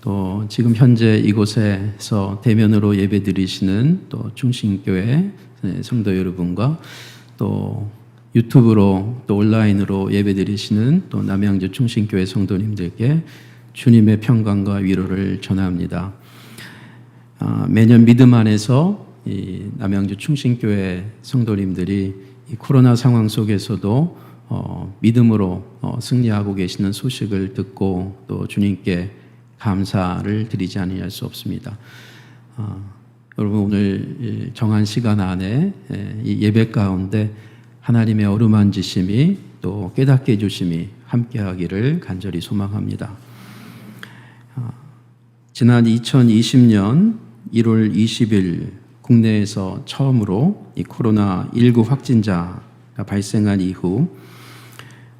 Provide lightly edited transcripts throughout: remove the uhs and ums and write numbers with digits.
또 지금 현재 이곳에서 대면으로 예배드리시는 또 충신교회 성도 여러분과 또 유튜브로 또 온라인으로 예배드리시는 또 남양주 충신교회 성도님들께 주님의 평강과 위로를 전합니다. 매년 믿음 안에서 이 남양주 충신교회 성도님들이 이 코로나 상황 속에서도 믿음으로 승리하고 계시는 소식을 듣고 또 주님께 감사를 드리지 아니할 수 없습니다. 여러분 오늘 정한 시간 안에 이 예배 가운데 하나님의 어루만지심이 또 깨닫게 해주심이 함께하기를 간절히 소망합니다. 지난 2020년 1월 20일 국내에서 처음으로 이 코로나19 확진자가 발생한 이후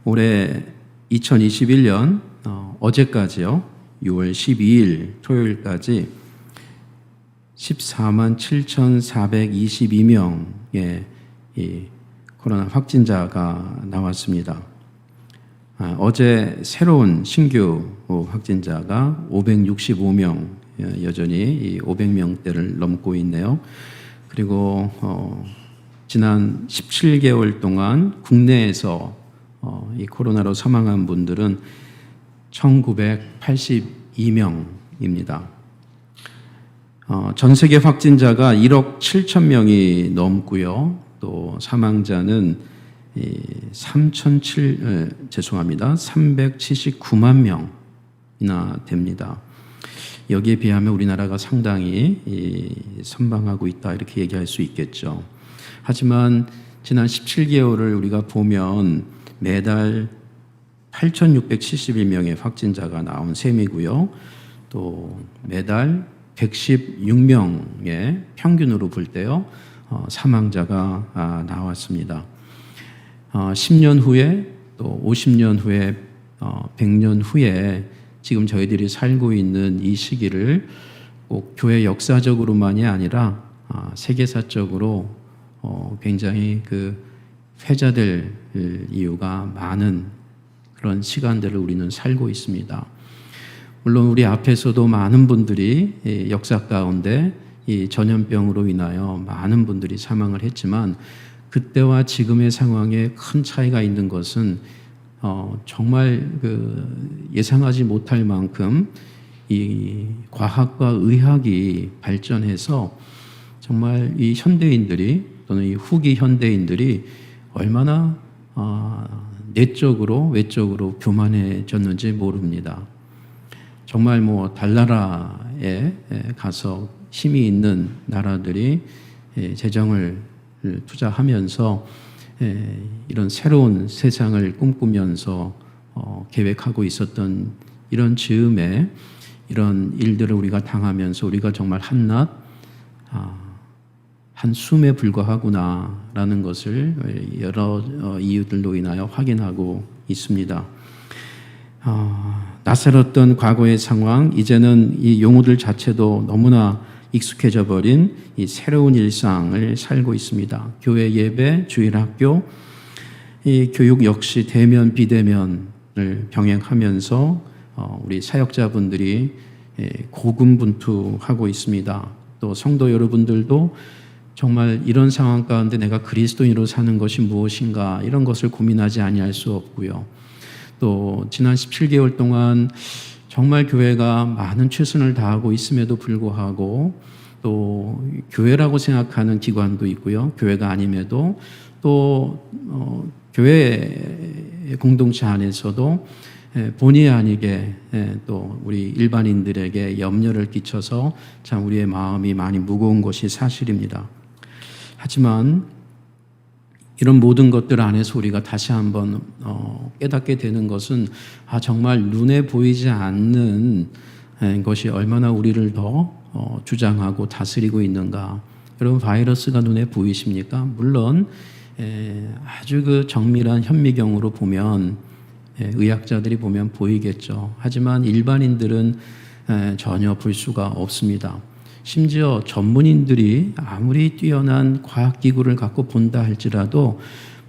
올해 2021년 어제까지요. 6월 12일 토요일까지 14만 7,422명의 이 코로나 확진자가 나왔습니다. 어제 새로운 신규 확진자가 565명, 여전히 이 500명대를 넘고 있네요. 그리고 지난 17개월 동안 국내에서 이 코로나로 사망한 분들은 1982명입니다. 전 세계 확진자가 1억 7천 명이 넘고요. 또 사망자는 379만 명이나 됩니다. 여기에 비하면 우리나라가 상당히 선방하고 있다 이렇게 얘기할 수 있겠죠. 하지만 지난 17개월을 우리가 보면 매달 8,671명의 확진자가 나온 셈이고요. 또 매달 116명의 평균으로 볼 때요. 사망자가 나왔습니다. 10년 후에 또 50년 후에 100년 후에 지금 저희들이 살고 있는 이 시기를 꼭 교회 역사적으로만이 아니라 세계사적으로 굉장히 회자될 이유가 많은 그런 시간들을 우리는 살고 있습니다. 물론 우리 앞에서도 많은 분들이 역사 가운데 이 전염병으로 인하여 많은 분들이 사망을 했지만 그때와 지금의 상황에 큰 차이가 있는 것은 정말 예상하지 못할 만큼 이 과학과 의학이 발전해서 정말 이 현대인들이 또는 이 후기 현대인들이 얼마나 내적으로 외적으로 교만해졌는지 모릅니다. 정말 달나라에 가서 힘이 있는 나라들이 재정을 투자하면서 이런 새로운 세상을 꿈꾸면서 계획하고 있었던 이런 즈음에 이런 일들을 우리가 당하면서 우리가 정말 한낱 한숨에 불과하구나라는 것을 여러 이유들로 인하여 확인하고 있습니다. 낯설었던 과거의 상황, 이제는 이 용어들 자체도 너무나 익숙해져 버린 이 새로운 일상을 살고 있습니다. 교회 예배, 주일학교, 이 교육 역시 대면, 비대면을 병행하면서 우리 사역자분들이 고군분투하고 있습니다. 또 성도 여러분들도 정말 이런 상황 가운데 내가 그리스도인으로 사는 것이 무엇인가 이런 것을 고민하지 아니할 수 없고요. 또 지난 17개월 동안 정말 교회가 많은 최선을 다하고 있음에도 불구하고 또 교회라고 생각하는 기관도 있고요. 교회가 아님에도 또 교회 공동체 안에서도 본의 아니게 또 우리 일반인들에게 염려를 끼쳐서 참 우리의 마음이 많이 무거운 것이 사실입니다. 하지만 이런 모든 것들 안에서 우리가 다시 한번 깨닫게 되는 것은 정말 눈에 보이지 않는 것이 얼마나 우리를 더 주장하고 다스리고 있는가. 여러분 바이러스가 눈에 보이십니까? 물론 아주 정밀한 현미경으로 보면 의학자들이 보면 보이겠죠. 하지만 일반인들은 전혀 볼 수가 없습니다. 심지어 전문인들이 아무리 뛰어난 과학기구를 갖고 본다 할지라도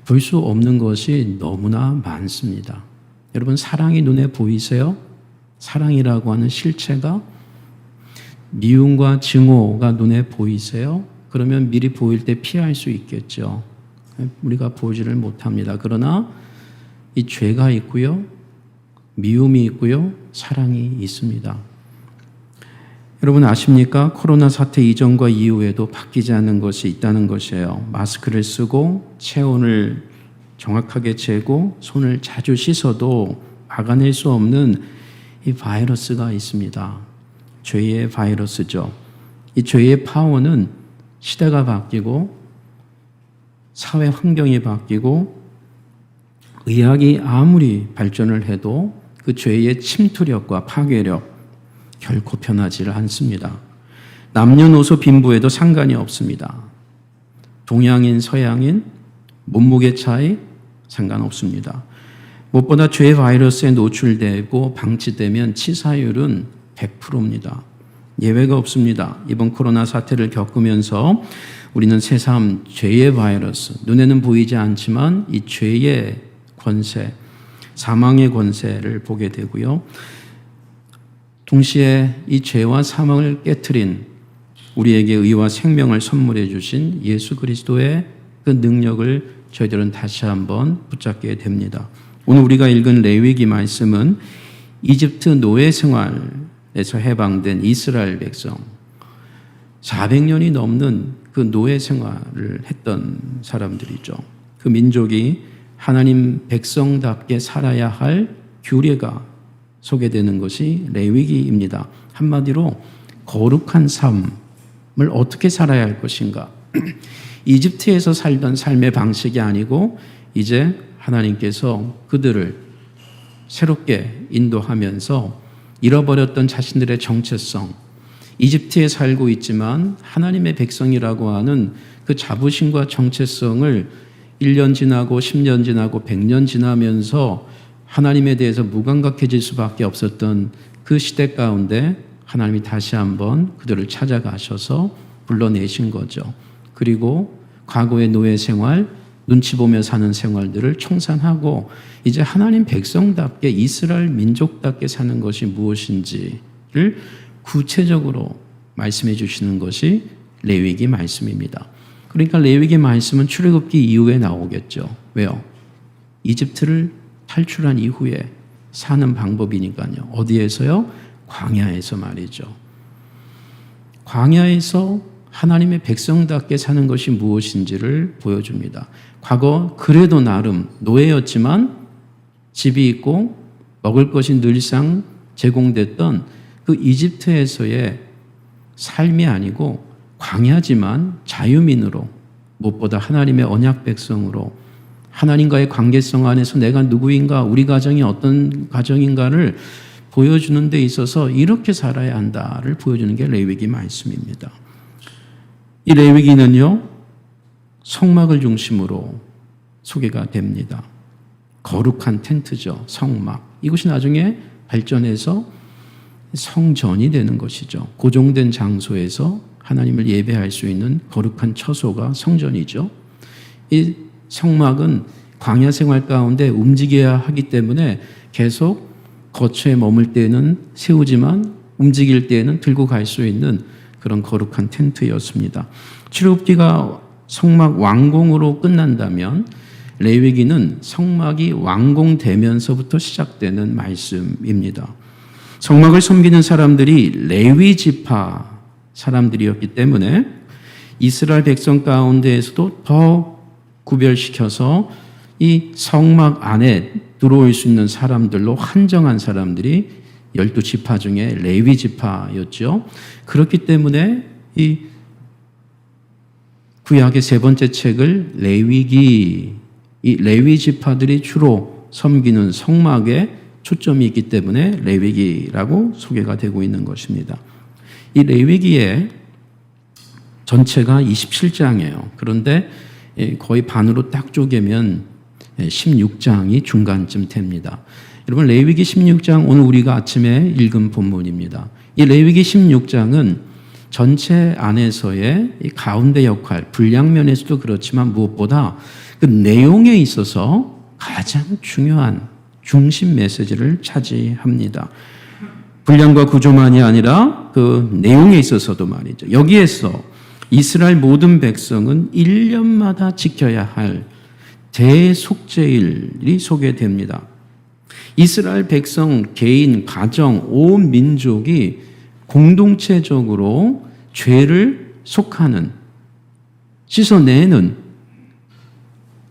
볼 수 없는 것이 너무나 많습니다. 여러분 사랑이 눈에 보이세요? 사랑이라고 하는 실체가 미움과 증오가 눈에 보이세요? 그러면 미리 보일 때 피할 수 있겠죠. 우리가 보지를 못합니다. 그러나 이 죄가 있고요, 미움이 있고요, 사랑이 있습니다. 여러분 아십니까? 코로나 사태 이전과 이후에도 바뀌지 않는 것이 있다는 것이에요. 마스크를 쓰고 체온을 정확하게 재고 손을 자주 씻어도 막아낼 수 없는 이 바이러스가 있습니다. 죄의 바이러스죠. 이 죄의 파워는 시대가 바뀌고 사회 환경이 바뀌고 의학이 아무리 발전을 해도 그 죄의 침투력과 파괴력 결코 변하지를 않습니다. 남녀노소 빈부에도 상관이 없습니다. 동양인, 서양인, 몸무게 차이 상관없습니다. 무엇보다 죄 바이러스에 노출되고 방치되면 치사율은 100%입니다. 예외가 없습니다. 이번 코로나 사태를 겪으면서 우리는 새삼 죄의 바이러스, 눈에는 보이지 않지만 이 죄의 권세, 사망의 권세를 보게 되고요. 동시에 이 죄와 사망을 깨트린 우리에게 의와 생명을 선물해 주신 예수 그리스도의 그 능력을 저희들은 다시 한번 붙잡게 됩니다. 오늘 우리가 읽은 레위기 말씀은 이집트 노예 생활에서 해방된 이스라엘 백성 400년이 넘는 그 노예 생활을 했던 사람들이죠. 그 민족이 하나님 백성답게 살아야 할 규례가 소개되는 것이 레위기입니다. 한마디로 거룩한 삶을 어떻게 살아야 할 것인가. 이집트에서 살던 삶의 방식이 아니고 이제 하나님께서 그들을 새롭게 인도하면서 잃어버렸던 자신들의 정체성, 이집트에 살고 있지만 하나님의 백성이라고 하는 그 자부심과 정체성을 1년 지나고 10년 지나고 100년 지나면서 하나님에 대해서 무감각해질 수밖에 없었던 그 시대 가운데 하나님이 다시 한번 그들을 찾아가셔서 불러내신 거죠. 그리고 과거의 노예 생활, 눈치 보며 사는 생활들을 청산하고 이제 하나님 백성답게 이스라엘 민족답게 사는 것이 무엇인지를 구체적으로 말씀해 주시는 것이 레위기 말씀입니다. 그러니까 레위기 말씀은 출애굽기 이후에 나오겠죠. 왜요? 이집트를 탈출한 이후에 사는 방법이니까요. 어디에서요? 광야에서 말이죠. 광야에서 하나님의 백성답게 사는 것이 무엇인지를 보여줍니다. 과거 그래도 나름 노예였지만 집이 있고 먹을 것이 늘상 제공됐던 그 이집트에서의 삶이 아니고 광야지만 자유민으로 무엇보다 하나님의 언약 백성으로 하나님과의 관계성 안에서 내가 누구인가, 우리 가정이 어떤 가정인가를 보여주는 데 있어서 이렇게 살아야 한다를 보여주는 게 레위기 말씀입니다. 이 레위기는요, 성막을 중심으로 소개가 됩니다. 거룩한 텐트죠, 성막. 이것이 나중에 발전해서 성전이 되는 것이죠. 고정된 장소에서 하나님을 예배할 수 있는 거룩한 처소가 성전이죠. 이 성막은 광야 생활 가운데 움직여야 하기 때문에 계속 거처에 머물 때에는 세우지만 움직일 때에는 들고 갈 수 있는 그런 거룩한 텐트였습니다. 출애굽기가 성막 완공으로 끝난다면 레위기는 성막이 완공되면서부터 시작되는 말씀입니다. 성막을 섬기는 사람들이 레위 지파 사람들이었기 때문에 이스라엘 백성 가운데에서도 더 구별시켜서 이 성막 안에 들어올 수 있는 사람들로 한정한 사람들이 12지파 중에 레위 지파였죠. 그렇기 때문에 이 구약의 세 번째 책을 레위기, 이 레위 지파들이 주로 섬기는 성막에 초점이 있기 때문에 레위기라고 소개가 되고 있는 것입니다. 이 레위기의 전체가 27장이에요. 그런데 거의 반으로 딱 쪼개면 16장이 중간쯤 됩니다. 여러분, 레위기 16장 오늘 우리가 아침에 읽은 본문입니다. 이 레위기 16장은 전체 안에서의 이 가운데 역할, 분량면에서도 그렇지만 무엇보다 그 내용에 있어서 가장 중요한 중심 메시지를 차지합니다. 분량과 구조만이 아니라 그 내용에 있어서도 말이죠. 여기에서 이스라엘 모든 백성은 1년마다 지켜야 할 대속죄일이 소개됩니다. 이스라엘 백성, 개인, 가정, 온 민족이 공동체적으로 죄를 속하는, 씻어내는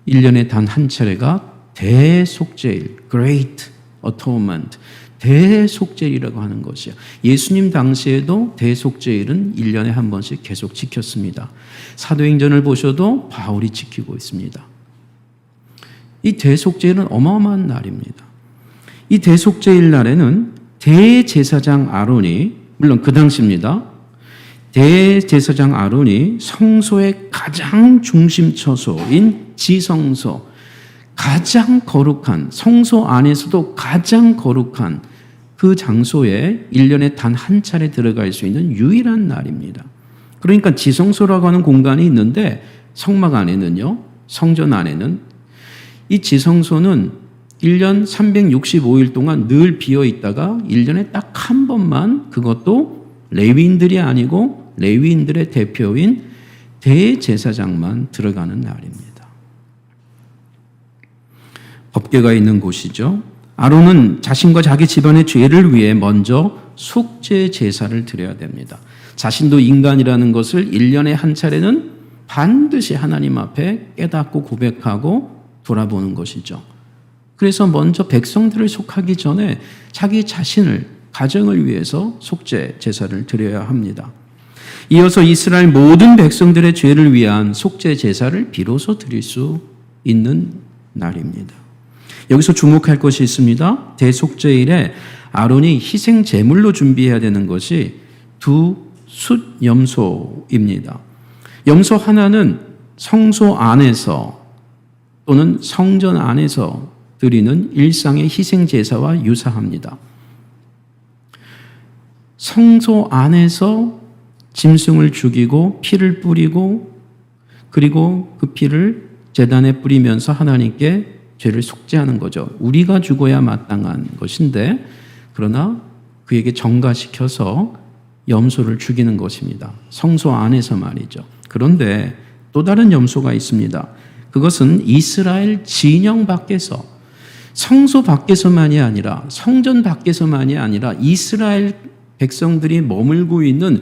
1년에 단 한 차례가 대속죄일, Great Atonement, 대속죄일이라고 하는 것이요. 예수님 당시에도 대속죄일은 1년에 한 번씩 계속 지켰습니다. 사도행전을 보셔도 바울이 지키고 있습니다. 이 대속죄일은 어마어마한 날입니다. 이 대속죄일 날에는 대제사장 아론이, 물론 그 당시입니다. 대제사장 아론이 성소의 가장 중심 처소인 지성소, 가장 거룩한, 성소 안에서도 가장 거룩한 그 장소에 1년에 단 한 차례 들어갈 수 있는 유일한 날입니다. 그러니까 지성소라고 하는 공간이 있는데 성막 안에는요, 성전 안에는 이 지성소는 1년 365일 동안 늘 비어 있다가 1년에 딱 한 번만, 그것도 레위인들이 아니고 레위인들의 대표인 대제사장만 들어가는 날입니다. 법궤가 있는 곳이죠. 아론은 자신과 자기 집안의 죄를 위해 먼저 속죄 제사를 드려야 됩니다. 자신도 인간이라는 것을 1년에 한 차례는 반드시 하나님 앞에 깨닫고 고백하고 돌아보는 것이죠. 그래서 먼저 백성들을 속하기 전에 자기 자신을, 가정을 위해서 속죄 제사를 드려야 합니다. 이어서 이스라엘 모든 백성들의 죄를 위한 속죄 제사를 비로소 드릴 수 있는 날입니다. 여기서 주목할 것이 있습니다. 대속죄일에 아론이 희생 제물로 준비해야 되는 것이 두 숫 염소입니다. 염소 하나는 성소 안에서 또는 성전 안에서 드리는 일상의 희생 제사와 유사합니다. 성소 안에서 짐승을 죽이고 피를 뿌리고, 그리고 그 피를 제단에 뿌리면서 하나님께 죄를 속죄하는 거죠. 우리가 죽어야 마땅한 것인데, 그러나 그에게 전가시켜서 염소를 죽이는 것입니다. 성소 안에서 말이죠. 그런데 또 다른 염소가 있습니다. 그것은 이스라엘 진영 밖에서, 성소 밖에서만이 아니라, 성전 밖에서만이 아니라 이스라엘 백성들이 머물고 있는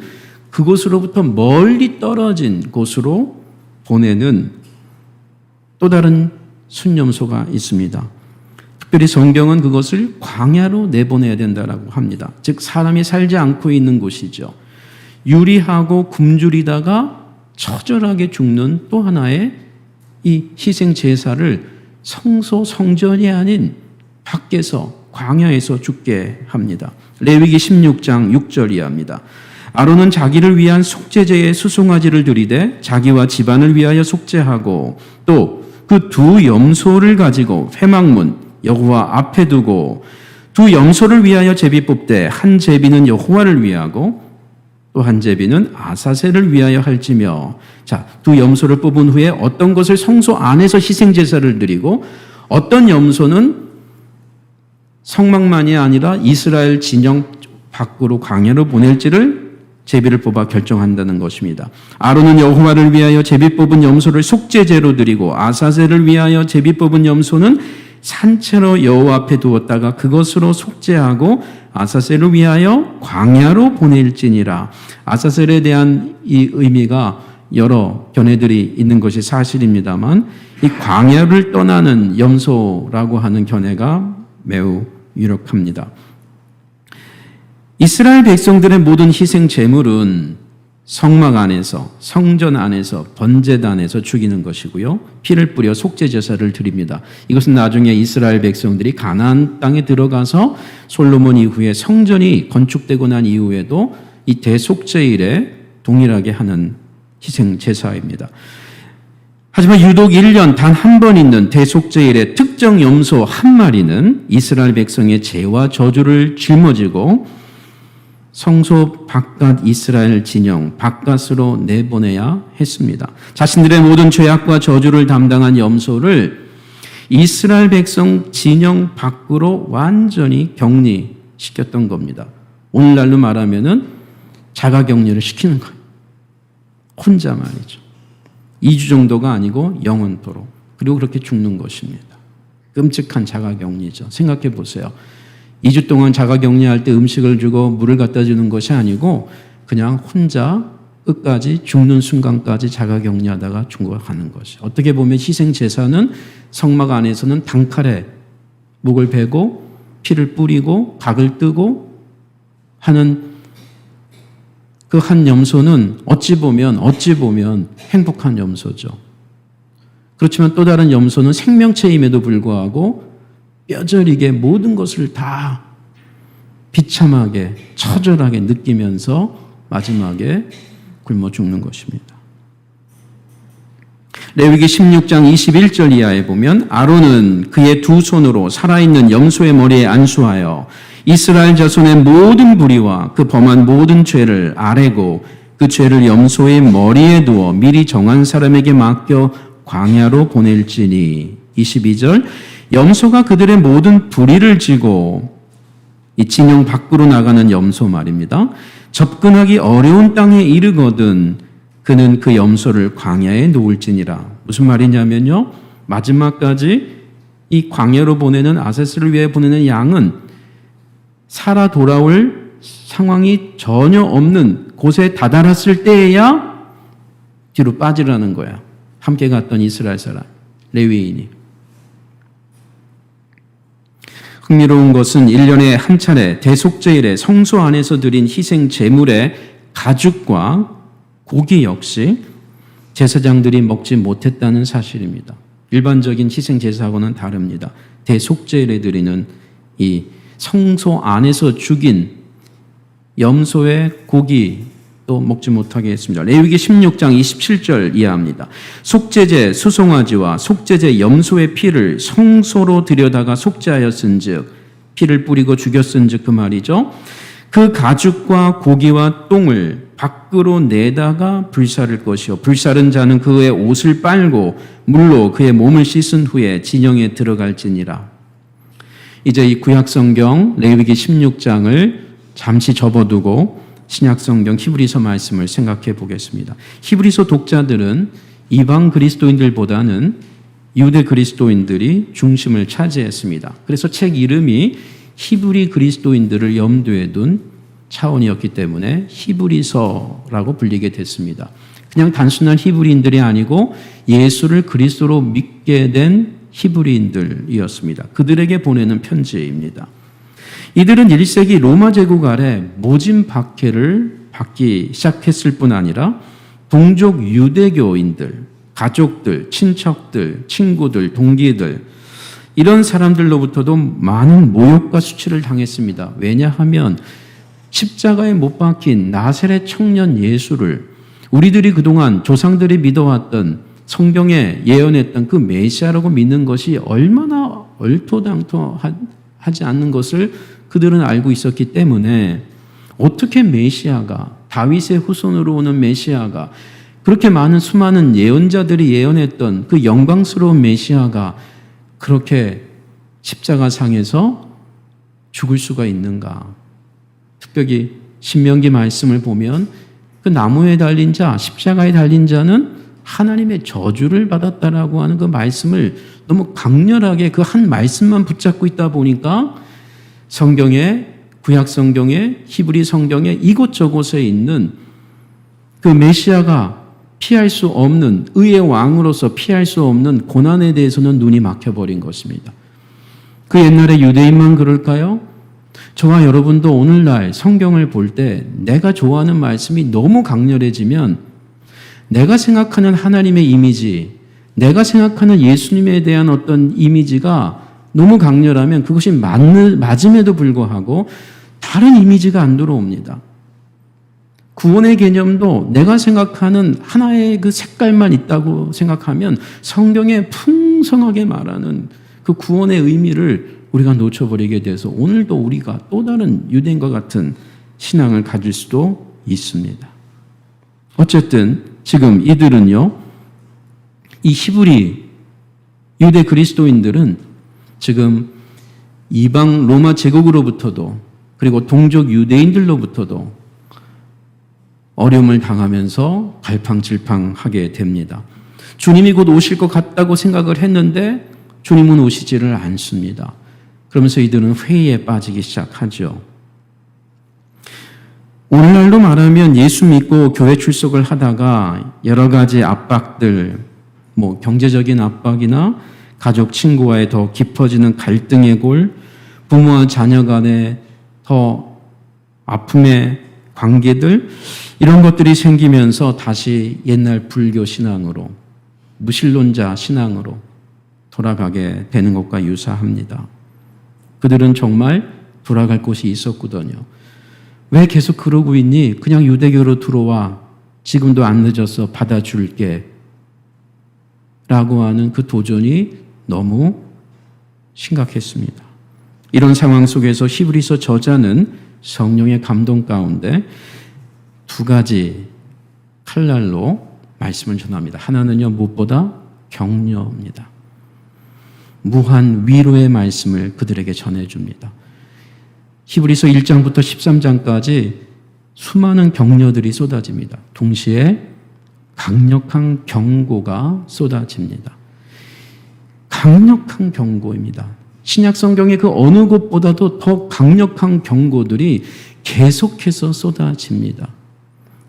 그곳으로부터 멀리 떨어진 곳으로 보내는 또 다른 순염소가 있습니다. 특별히 성경은 그것을 광야로 내보내야 된다라고 합니다. 즉 사람이 살지 않고 있는 곳이죠. 유리하고 굶주리다가 처절하게 죽는 또 하나의 이 희생 제사를 성소 성전이 아닌 밖에서, 광야에서 죽게 합니다. 레위기 16장 6절 이하입니다. 아론은 자기를 위한 속죄제의 수송아지를 드리되 자기와 집안을 위하여 속죄하고, 또 그 두 염소를 가지고 회막문 여호와 앞에 두고 두 염소를 위하여 제비 뽑되 한 제비는 여호와를 위하고 또 한 제비는 아사셀을 위하여 할지며. 자, 두 염소를 뽑은 후에 어떤 것을 성소 안에서 희생 제사를 드리고 어떤 염소는 성막만이 아니라 이스라엘 진영 밖으로 광야로 보낼지를 제비를 뽑아 결정한다는 것입니다. 아론은 여호와를 위하여 제비 뽑은 염소를 속죄제로 드리고 아사셀을 위하여 제비 뽑은 염소는 산채로 여호와 앞에 두었다가 그것으로 속죄하고 아사셀을 위하여 광야로 보낼지니라. 아사셀에 대한 이 의미가 여러 견해들이 있는 것이 사실입니다만, 이 광야를 떠나는 염소라고 하는 견해가 매우 유력합니다. 이스라엘 백성들의 모든 희생 제물은 성막 안에서, 성전 안에서, 번제단에서 죽이는 것이고요. 피를 뿌려 속죄 제사를 드립니다. 이것은 나중에 이스라엘 백성들이 가나안 땅에 들어가서 솔로몬 이후에 성전이 건축되고 난 이후에도 이 대속죄일에 동일하게 하는 희생 제사입니다. 하지만 유독 1년 단 한 번 있는 대속죄일의 특정 염소 한 마리는 이스라엘 백성의 죄와 저주를 짊어지고 성소 바깥 이스라엘 진영 바깥으로 내보내야 했습니다. 자신들의 모든 죄악과 저주를 담당한 염소를 이스라엘 백성 진영 밖으로 완전히 격리시켰던 겁니다. 오늘날로 말하면은 자가격리를 시키는 거예요. 혼자 말이죠. 2주 정도가 아니고 영원토록. 그리고 그렇게 죽는 것입니다. 끔찍한 자가격리죠. 생각해 보세요. 2주 동안 자가격리할 때 음식을 주고 물을 갖다 주는 것이 아니고 그냥 혼자 끝까지 죽는 순간까지 자가격리하다가 죽어가는 것이. 어떻게 보면 희생제사는 성막 안에서는 단칼에 목을 베고 피를 뿌리고 각을 뜨고 하는 그 한 염소는 어찌 보면 행복한 염소죠. 그렇지만 또 다른 염소는 생명체임에도 불구하고 뼈저리게 모든 것을 다 비참하게 처절하게 느끼면서 마지막에 굶어 죽는 것입니다. 레위기 16장 21절 이하에 보면 아론은 그의 두 손으로 살아있는 염소의 머리에 안수하여 이스라엘 자손의 모든 불의와 그 범한 모든 죄를 아뢰고 그 죄를 염소의 머리에 두어 미리 정한 사람에게 맡겨 광야로 보낼지니. 22절 염소가 그들의 모든 불의를 지고 이 진영 밖으로 나가는 염소 말입니다. 접근하기 어려운 땅에 이르거든 그는 그 염소를 광야에 놓을지니라. 무슨 말이냐면요, 마지막까지 이 광야로 보내는 아세스를 위해 보내는 양은 살아 돌아올 상황이 전혀 없는 곳에 다다랐을 때에야 뒤로 빠지라는 거야. 함께 갔던 이스라엘 사람, 레위인이. 흥미로운 것은 1년에 한 차례 대속제일에 성소 안에서 드린 희생 제물의 가죽과 고기 역시 제사장들이 먹지 못했다는 사실입니다. 일반적인 희생 제사하고는 다릅니다. 대속제일에 드리는 이 성소 안에서 죽인 염소의 고기도 먹지 못하게 했습니다. 레위기 16장 27절 이하입니다. 속죄제 수송아지와 속죄제 염소의 피를 성소로 들여다가 속죄하였은즉, 피를 뿌리고 죽였은즉 그 말이죠. 그 가죽과 고기와 똥을 밖으로 내다가 불사를 것이요 불사른 자는 그의 옷을 빨고 물로 그의 몸을 씻은 후에 진영에 들어갈지니라. 이제 이 구약성경 레위기 16장을 잠시 접어두고 신약성경 히브리서 말씀을 생각해 보겠습니다. 히브리서 독자들은 이방 그리스도인들보다는 유대 그리스도인들이 중심을 차지했습니다. 그래서 책 이름이 히브리 그리스도인들을 염두에 둔 차원이었기 때문에 히브리서라고 불리게 됐습니다. 그냥 단순한 히브리인들이 아니고 예수를 그리스도로 믿게 된 히브리인들이었습니다. 그들에게 보내는 편지입니다. 이들은 1세기 로마 제국 아래 모진 박해를 받기 시작했을 뿐 아니라 동족 유대교인들, 가족들, 친척들, 친구들, 동기들 이런 사람들로부터도 많은 모욕과 수치를 당했습니다. 왜냐하면 십자가에 못 박힌 나사렛 청년 예수를 우리들이 그동안 조상들이 믿어왔던 성경에 예언했던 그 메시아라고 믿는 것이 얼마나 얼토당토하지 않는 것을 그들은 알고 있었기 때문에 어떻게 메시아가, 다윗의 후손으로 오는 메시아가, 그렇게 많은 수많은 예언자들이 예언했던 그 영광스러운 메시아가 그렇게 십자가상에서 죽을 수가 있는가. 특별히 신명기 말씀을 보면 그 나무에 달린 자, 십자가에 달린 자는 하나님의 저주를 받았다라고 하는 그 말씀을 너무 강렬하게 그 한 말씀만 붙잡고 있다 보니까 성경에, 구약 성경에, 히브리 성경에 이곳저곳에 있는 그 메시아가 피할 수 없는, 의의 왕으로서 피할 수 없는 고난에 대해서는 눈이 막혀버린 것입니다. 그 옛날에 유대인만 그럴까요? 저와 여러분도 오늘날 성경을 볼 때 내가 좋아하는 말씀이 너무 강렬해지면 내가 생각하는 하나님의 이미지, 내가 생각하는 예수님에 대한 어떤 이미지가 너무 강렬하면 그것이 맞음에도 불구하고 다른 이미지가 안 들어옵니다. 구원의 개념도 내가 생각하는 하나의 그 색깔만 있다고 생각하면 성경에 풍성하게 말하는 그 구원의 의미를 우리가 놓쳐버리게 돼서 오늘도 우리가 또 다른 유대인과 같은 신앙을 가질 수도 있습니다. 어쨌든 지금 이들은요, 이 히브리 유대 그리스도인들은 지금 이방 로마 제국으로부터도 그리고 동족 유대인들로부터도 어려움을 당하면서 갈팡질팡하게 됩니다. 주님이 곧 오실 것 같다고 생각을 했는데 주님은 오시지를 않습니다. 그러면서 이들은 회의에 빠지기 시작하죠. 오늘날로 말하면 예수 믿고 교회 출석을 하다가 여러 가지 압박들, 경제적인 압박이나 가족, 친구와의 더 깊어지는 갈등의 골, 부모와 자녀 간의 더 아픔의 관계들, 이런 것들이 생기면서 다시 옛날 불교 신앙으로, 무신론자 신앙으로 돌아가게 되는 것과 유사합니다. 그들은 정말 돌아갈 곳이 있었거든요. 왜 계속 그러고 있니? 그냥 유대교로 들어와. 지금도 안 늦었어. 받아줄게. 라고 하는 그 도전이 너무 심각했습니다. 이런 상황 속에서 히브리서 저자는 성령의 감동 가운데 두 가지 칼날로 말씀을 전합니다. 하나는요, 무엇보다 격려입니다. 무한 위로의 말씀을 그들에게 전해줍니다. 히브리서 1장부터 13장까지 수많은 격려들이 쏟아집니다. 동시에 강력한 경고가 쏟아집니다. 강력한 경고입니다. 신약 성경의 그 어느 곳보다도 더 강력한 경고들이 계속해서 쏟아집니다.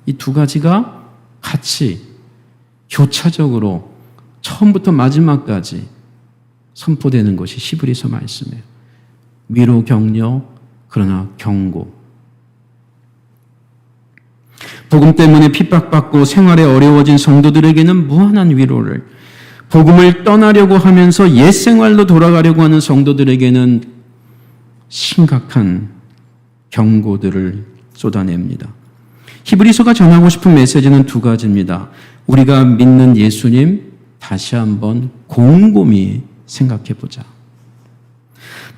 이 두 가지가 같이 교차적으로 처음부터 마지막까지 선포되는 것이 히브리서 말씀이에요. 위로, 격려, 그러나 경고. 복음 때문에 핍박받고 생활에 어려워진 성도들에게는 무한한 위로를, 복음을 떠나려고 하면서 옛 생활로 돌아가려고 하는 성도들에게는 심각한 경고들을 쏟아냅니다. 히브리서가 전하고 싶은 메시지는 두 가지입니다. 우리가 믿는 예수님 다시 한번 곰곰이 생각해 보자.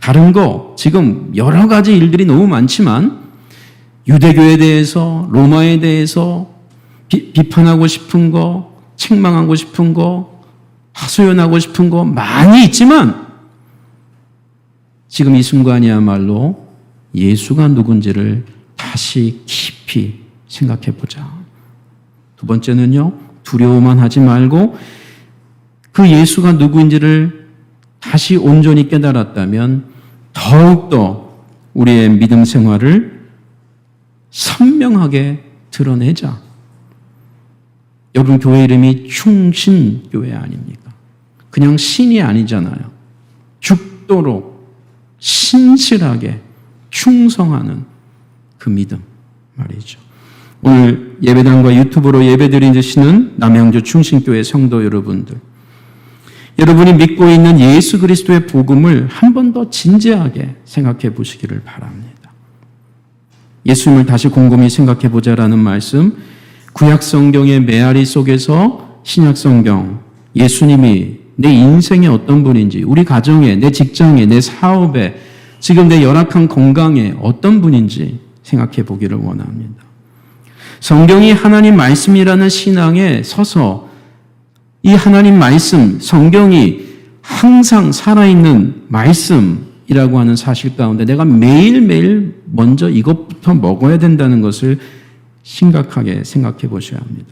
다른 거 지금 여러 가지 일들이 너무 많지만 유대교에 대해서, 로마에 대해서 비판하고 싶은 거, 책망하고 싶은 거, 하소연하고 싶은 거 많이 있지만 지금 이 순간이야말로 예수가 누군지를 다시 깊이 생각해 보자. 두 번째는요, 두려워만 하지 말고 그 예수가 누구인지를 다시 온전히 깨달았다면 더욱더 우리의 믿음 생활을 선명하게 드러내자. 여러분, 교회 이름이 충신교회 아닙니까? 그냥 신이 아니잖아요. 죽도록 신실하게 충성하는 그 믿음 말이죠. 오늘 예배당과 유튜브로 예배드리시는 남양주 충신교회 성도 여러분들, 여러분이 믿고 있는 예수 그리스도의 복음을 한 번 더 진지하게 생각해 보시기를 바랍니다. 예수님을 다시 곰곰이 생각해 보자라는 말씀, 구약 성경의 메아리 속에서 신약 성경, 예수님이 내 인생의 어떤 분인지, 우리 가정에, 내 직장에, 내 사업에, 지금 내 열악한 건강에 어떤 분인지 생각해 보기를 원합니다. 성경이 하나님 말씀이라는 신앙에 서서 이 하나님 말씀, 성경이 항상 살아있는 말씀이라고 하는 사실 가운데 내가 매일매일 먼저 이것부터 먹어야 된다는 것을 심각하게 생각해 보셔야 합니다.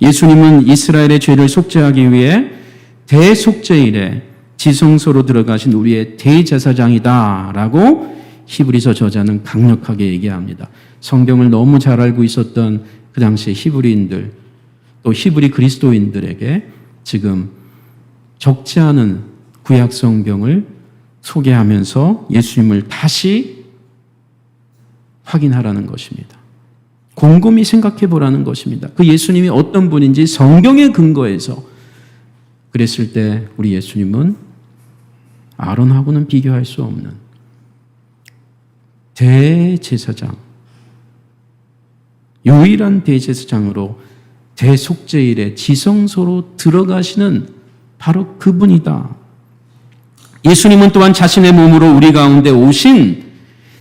예수님은 이스라엘의 죄를 속죄하기 위해 대속죄일에 지성소로 들어가신 우리의 대제사장이다라고 히브리서 저자는 강력하게 얘기합니다. 성경을 너무 잘 알고 있었던 그 당시 히브리인들, 또 히브리 그리스도인들에게 지금 적지 않은 구약 성경을 소개하면서 예수님을 다시 확인하라는 것입니다. 곰곰이 생각해 보라는 것입니다. 그 예수님이 어떤 분인지 성경의 근거에서 그랬을 때 우리 예수님은 아론하고는 비교할 수 없는 대제사장, 유일한 대제사장으로 대속죄일에 지성소로 들어가시는 바로 그분이다. 예수님은 또한 자신의 몸으로 우리 가운데 오신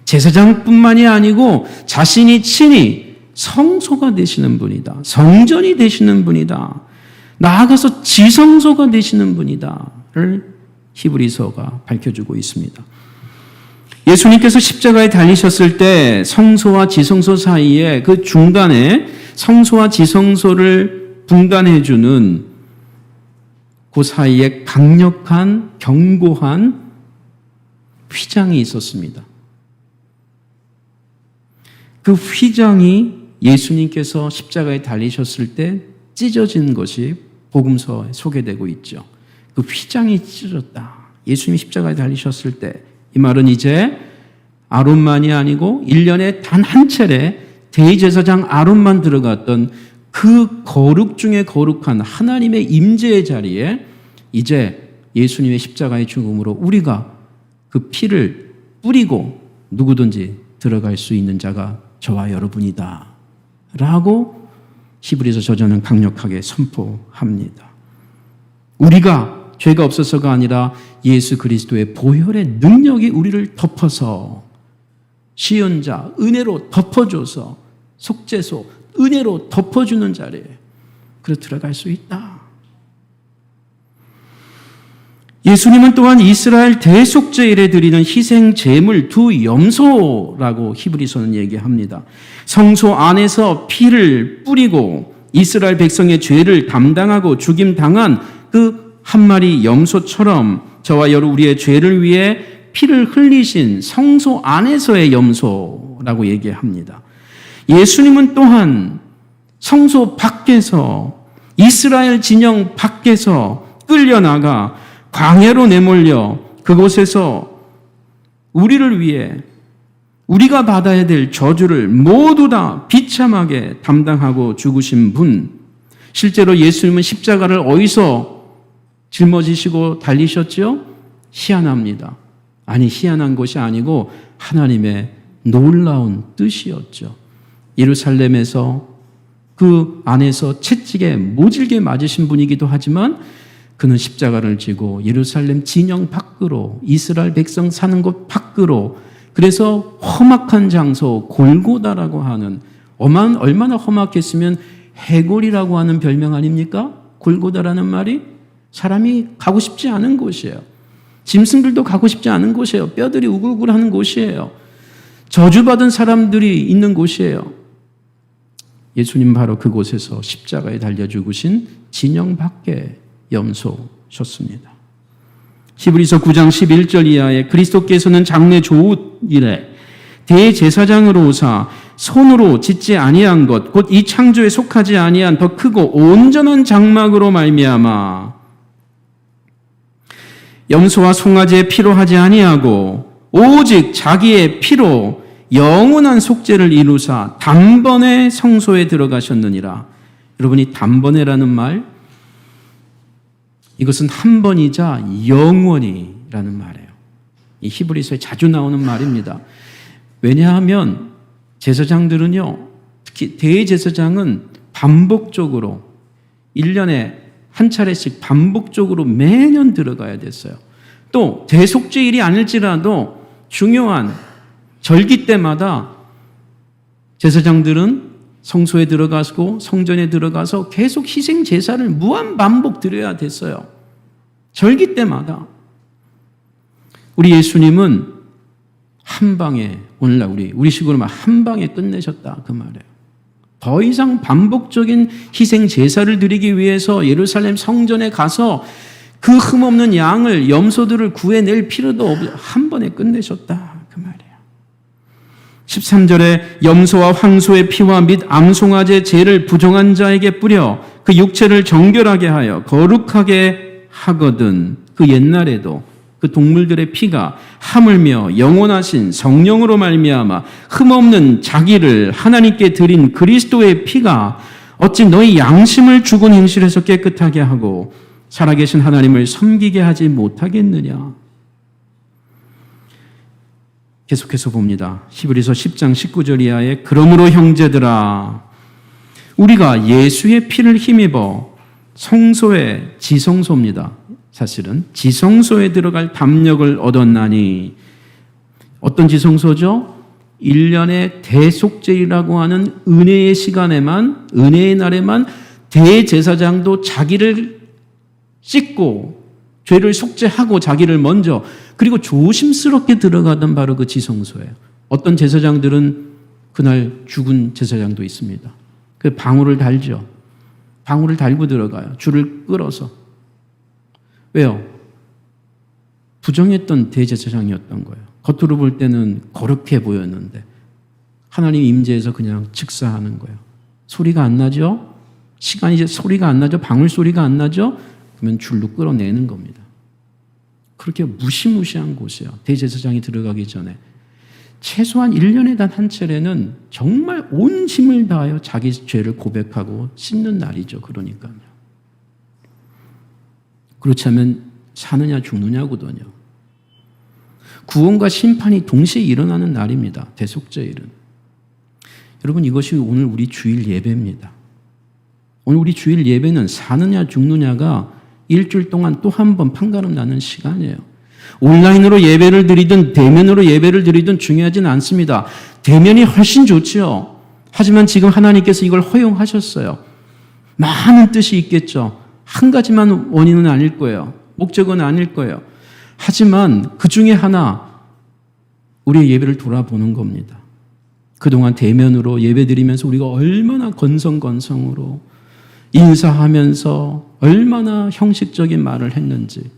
제사장뿐만이 아니고 자신이 친히 성소가 되시는 분이다. 성전이 되시는 분이다. 나아가서 지성소가 되시는 분이다를 히브리서가 밝혀주고 있습니다. 예수님께서 십자가에 달리셨을 때 성소와 지성소 사이에 그 중간에 성소와 지성소를 분간해주는 그 사이에 강력한 견고한 휘장이 있었습니다. 그 휘장이 예수님께서 십자가에 달리셨을 때 찢어진 것이 복음서에 소개되고 있죠. 그 휘장이 찢어졌다. 예수님이 십자가에 달리셨을 때 이 말은 이제 아론만이 아니고 1년에 단 한 차례 대제사장 아론만 들어갔던 그 거룩 중에 거룩한 하나님의 임재의 자리에 이제 예수님의 십자가의 죽음으로 우리가 그 피를 뿌리고 누구든지 들어갈 수 있는 자가 저와 여러분이다 라고 히브리서 저자는 강력하게 선포합니다. 우리가 죄가 없어서가 아니라 예수 그리스도의 보혈의 능력이 우리를 덮어서 시연자 은혜로 덮어줘서 속죄소 은혜로 덮어주는 자리에 그래 들어갈 수 있다. 예수님은 또한 이스라엘 대속죄일에 드리는 희생 제물 두 염소라고 히브리서는 얘기합니다. 성소 안에서 피를 뿌리고 이스라엘 백성의 죄를 담당하고 죽임당한 그 한 마리 염소처럼 저와 여러분 우리의 죄를 위해 피를 흘리신 성소 안에서의 염소라고 얘기합니다. 예수님은 또한 성소 밖에서 이스라엘 진영 밖에서 끌려나가 광야로 내몰려 그곳에서 우리를 위해 우리가 받아야 될 저주를 모두 다 비참하게 담당하고 죽으신 분. 실제로 예수님은 십자가를 어디서 짊어지시고 달리셨죠? 희한합니다. 아니 희한한 것이 아니고 하나님의 놀라운 뜻이었죠. 예루살렘에서 그 안에서 채찍에 모질게 맞으신 분이기도 하지만 그는 십자가를 지고 예루살렘 진영 밖으로 이스라엘 백성 사는 곳 밖으로 그래서 험악한 장소 골고다라고 하는 얼마나 험악했으면 해골이라고 하는 별명 아닙니까? 골고다라는 말이 사람이 가고 싶지 않은 곳이에요. 짐승들도 가고 싶지 않은 곳이에요. 뼈들이 우글우글하는 곳이에요. 저주받은 사람들이 있는 곳이에요. 예수님 바로 그곳에서 십자가에 달려 죽으신 진영 밖의 염소셨습니다. 히브리서 9장 11절 이하에 그리스도께서는 장래 좋은 일에 대제사장으로 오사 손으로 짓지 아니한 것 곧 이 창조에 속하지 아니한 더 크고 온전한 장막으로 말미암아 염소와 송아지의 피로 하지 아니하고 오직 자기의 피로 영원한 속죄를 이루사 단번에 성소에 들어가셨느니라. 여러분 이 단번에라는 말 이것은 한 번이자 영원히라는 말이에요. 이 히브리서에 자주 나오는 말입니다. 왜냐하면 제사장들은요, 특히 대제사장은 반복적으로 1년에 한 차례씩 반복적으로 매년 들어가야 됐어요. 또 대속죄일이 아닐지라도 중요한 절기 때마다 제사장들은 성소에 들어가고 성전에 들어가서 계속 희생 제사를 무한 반복 드려야 됐어요. 절기 때마다. 우리 예수님은 한 방에 오늘날 우리식으로 말 한 방에 끝내셨다 그 말이에요. 더 이상 반복적인 희생 제사를 드리기 위해서 예루살렘 성전에 가서 그 흠없는 양을 염소들을 구해낼 필요도 없이 한 번에 끝내셨다 그 말이에요. 13절에 염소와 황소의 피와 및 암송아지의 죄를 부정한 자에게 뿌려 그 육체를 정결하게 하여 거룩하게 하거든. 그 옛날에도 그 동물들의 피가 하물며 영원하신 성령으로 말미암아 흠없는 자기를 하나님께 드린 그리스도의 피가 어찌 너희 양심을 죽은 행실에서 깨끗하게 하고 살아계신 하나님을 섬기게 하지 못하겠느냐. 계속해서 봅니다. 히브리서 10장 19절 이하에 그러므로 형제들아 우리가 예수의 피를 힘입어 성소의 지성소입니다. 사실은 지성소에 들어갈 담력을 얻었나니 어떤 지성소죠? 1년의 대속죄이라고 하는 은혜의 시간에만 은혜의 날에만 대제사장도 자기를 씻고 죄를 속죄하고 자기를 먼저, 그리고 조심스럽게 들어가던 바로 그 지성소예요. 어떤 제사장들은 그날 죽은 제사장도 있습니다. 그 방울을 달죠. 방울을 달고 들어가요. 줄을 끌어서. 왜요? 부정했던 대제사장이었던 거예요. 겉으로 볼 때는 거룩해 보였는데 하나님 임재에서 그냥 즉사하는 거예요. 소리가 안 나죠? 시간이 이제 소리가 안 나죠? 방울 소리가 안 나죠? 그러면 줄로 끌어내는 겁니다. 그렇게 무시무시한 곳이에요. 대제사장이 들어가기 전에. 최소한 1년에 단 한 차례는 정말 온 힘을 다하여 자기 죄를 고백하고 씻는 날이죠. 그러니까요. 그렇지 않으면 사느냐 죽느냐거든요. 구원과 심판이 동시에 일어나는 날입니다. 대속죄일은. 여러분, 이것이 오늘 우리 주일 예배입니다. 오늘 우리 주일 예배는 사느냐 죽느냐가 일주일 동안 또 한 번 판가름 나는 시간이에요. 온라인으로 예배를 드리든 대면으로 예배를 드리든 중요하진 않습니다. 대면이 훨씬 좋죠. 하지만 지금 하나님께서 이걸 허용하셨어요. 많은 뜻이 있겠죠. 한 가지만 원인은 아닐 거예요. 목적은 아닐 거예요. 하지만 그 중에 하나, 우리의 예배를 돌아보는 겁니다. 그동안 대면으로 예배 드리면서 우리가 얼마나 건성건성으로 인사하면서 얼마나 형식적인 말을 했는지,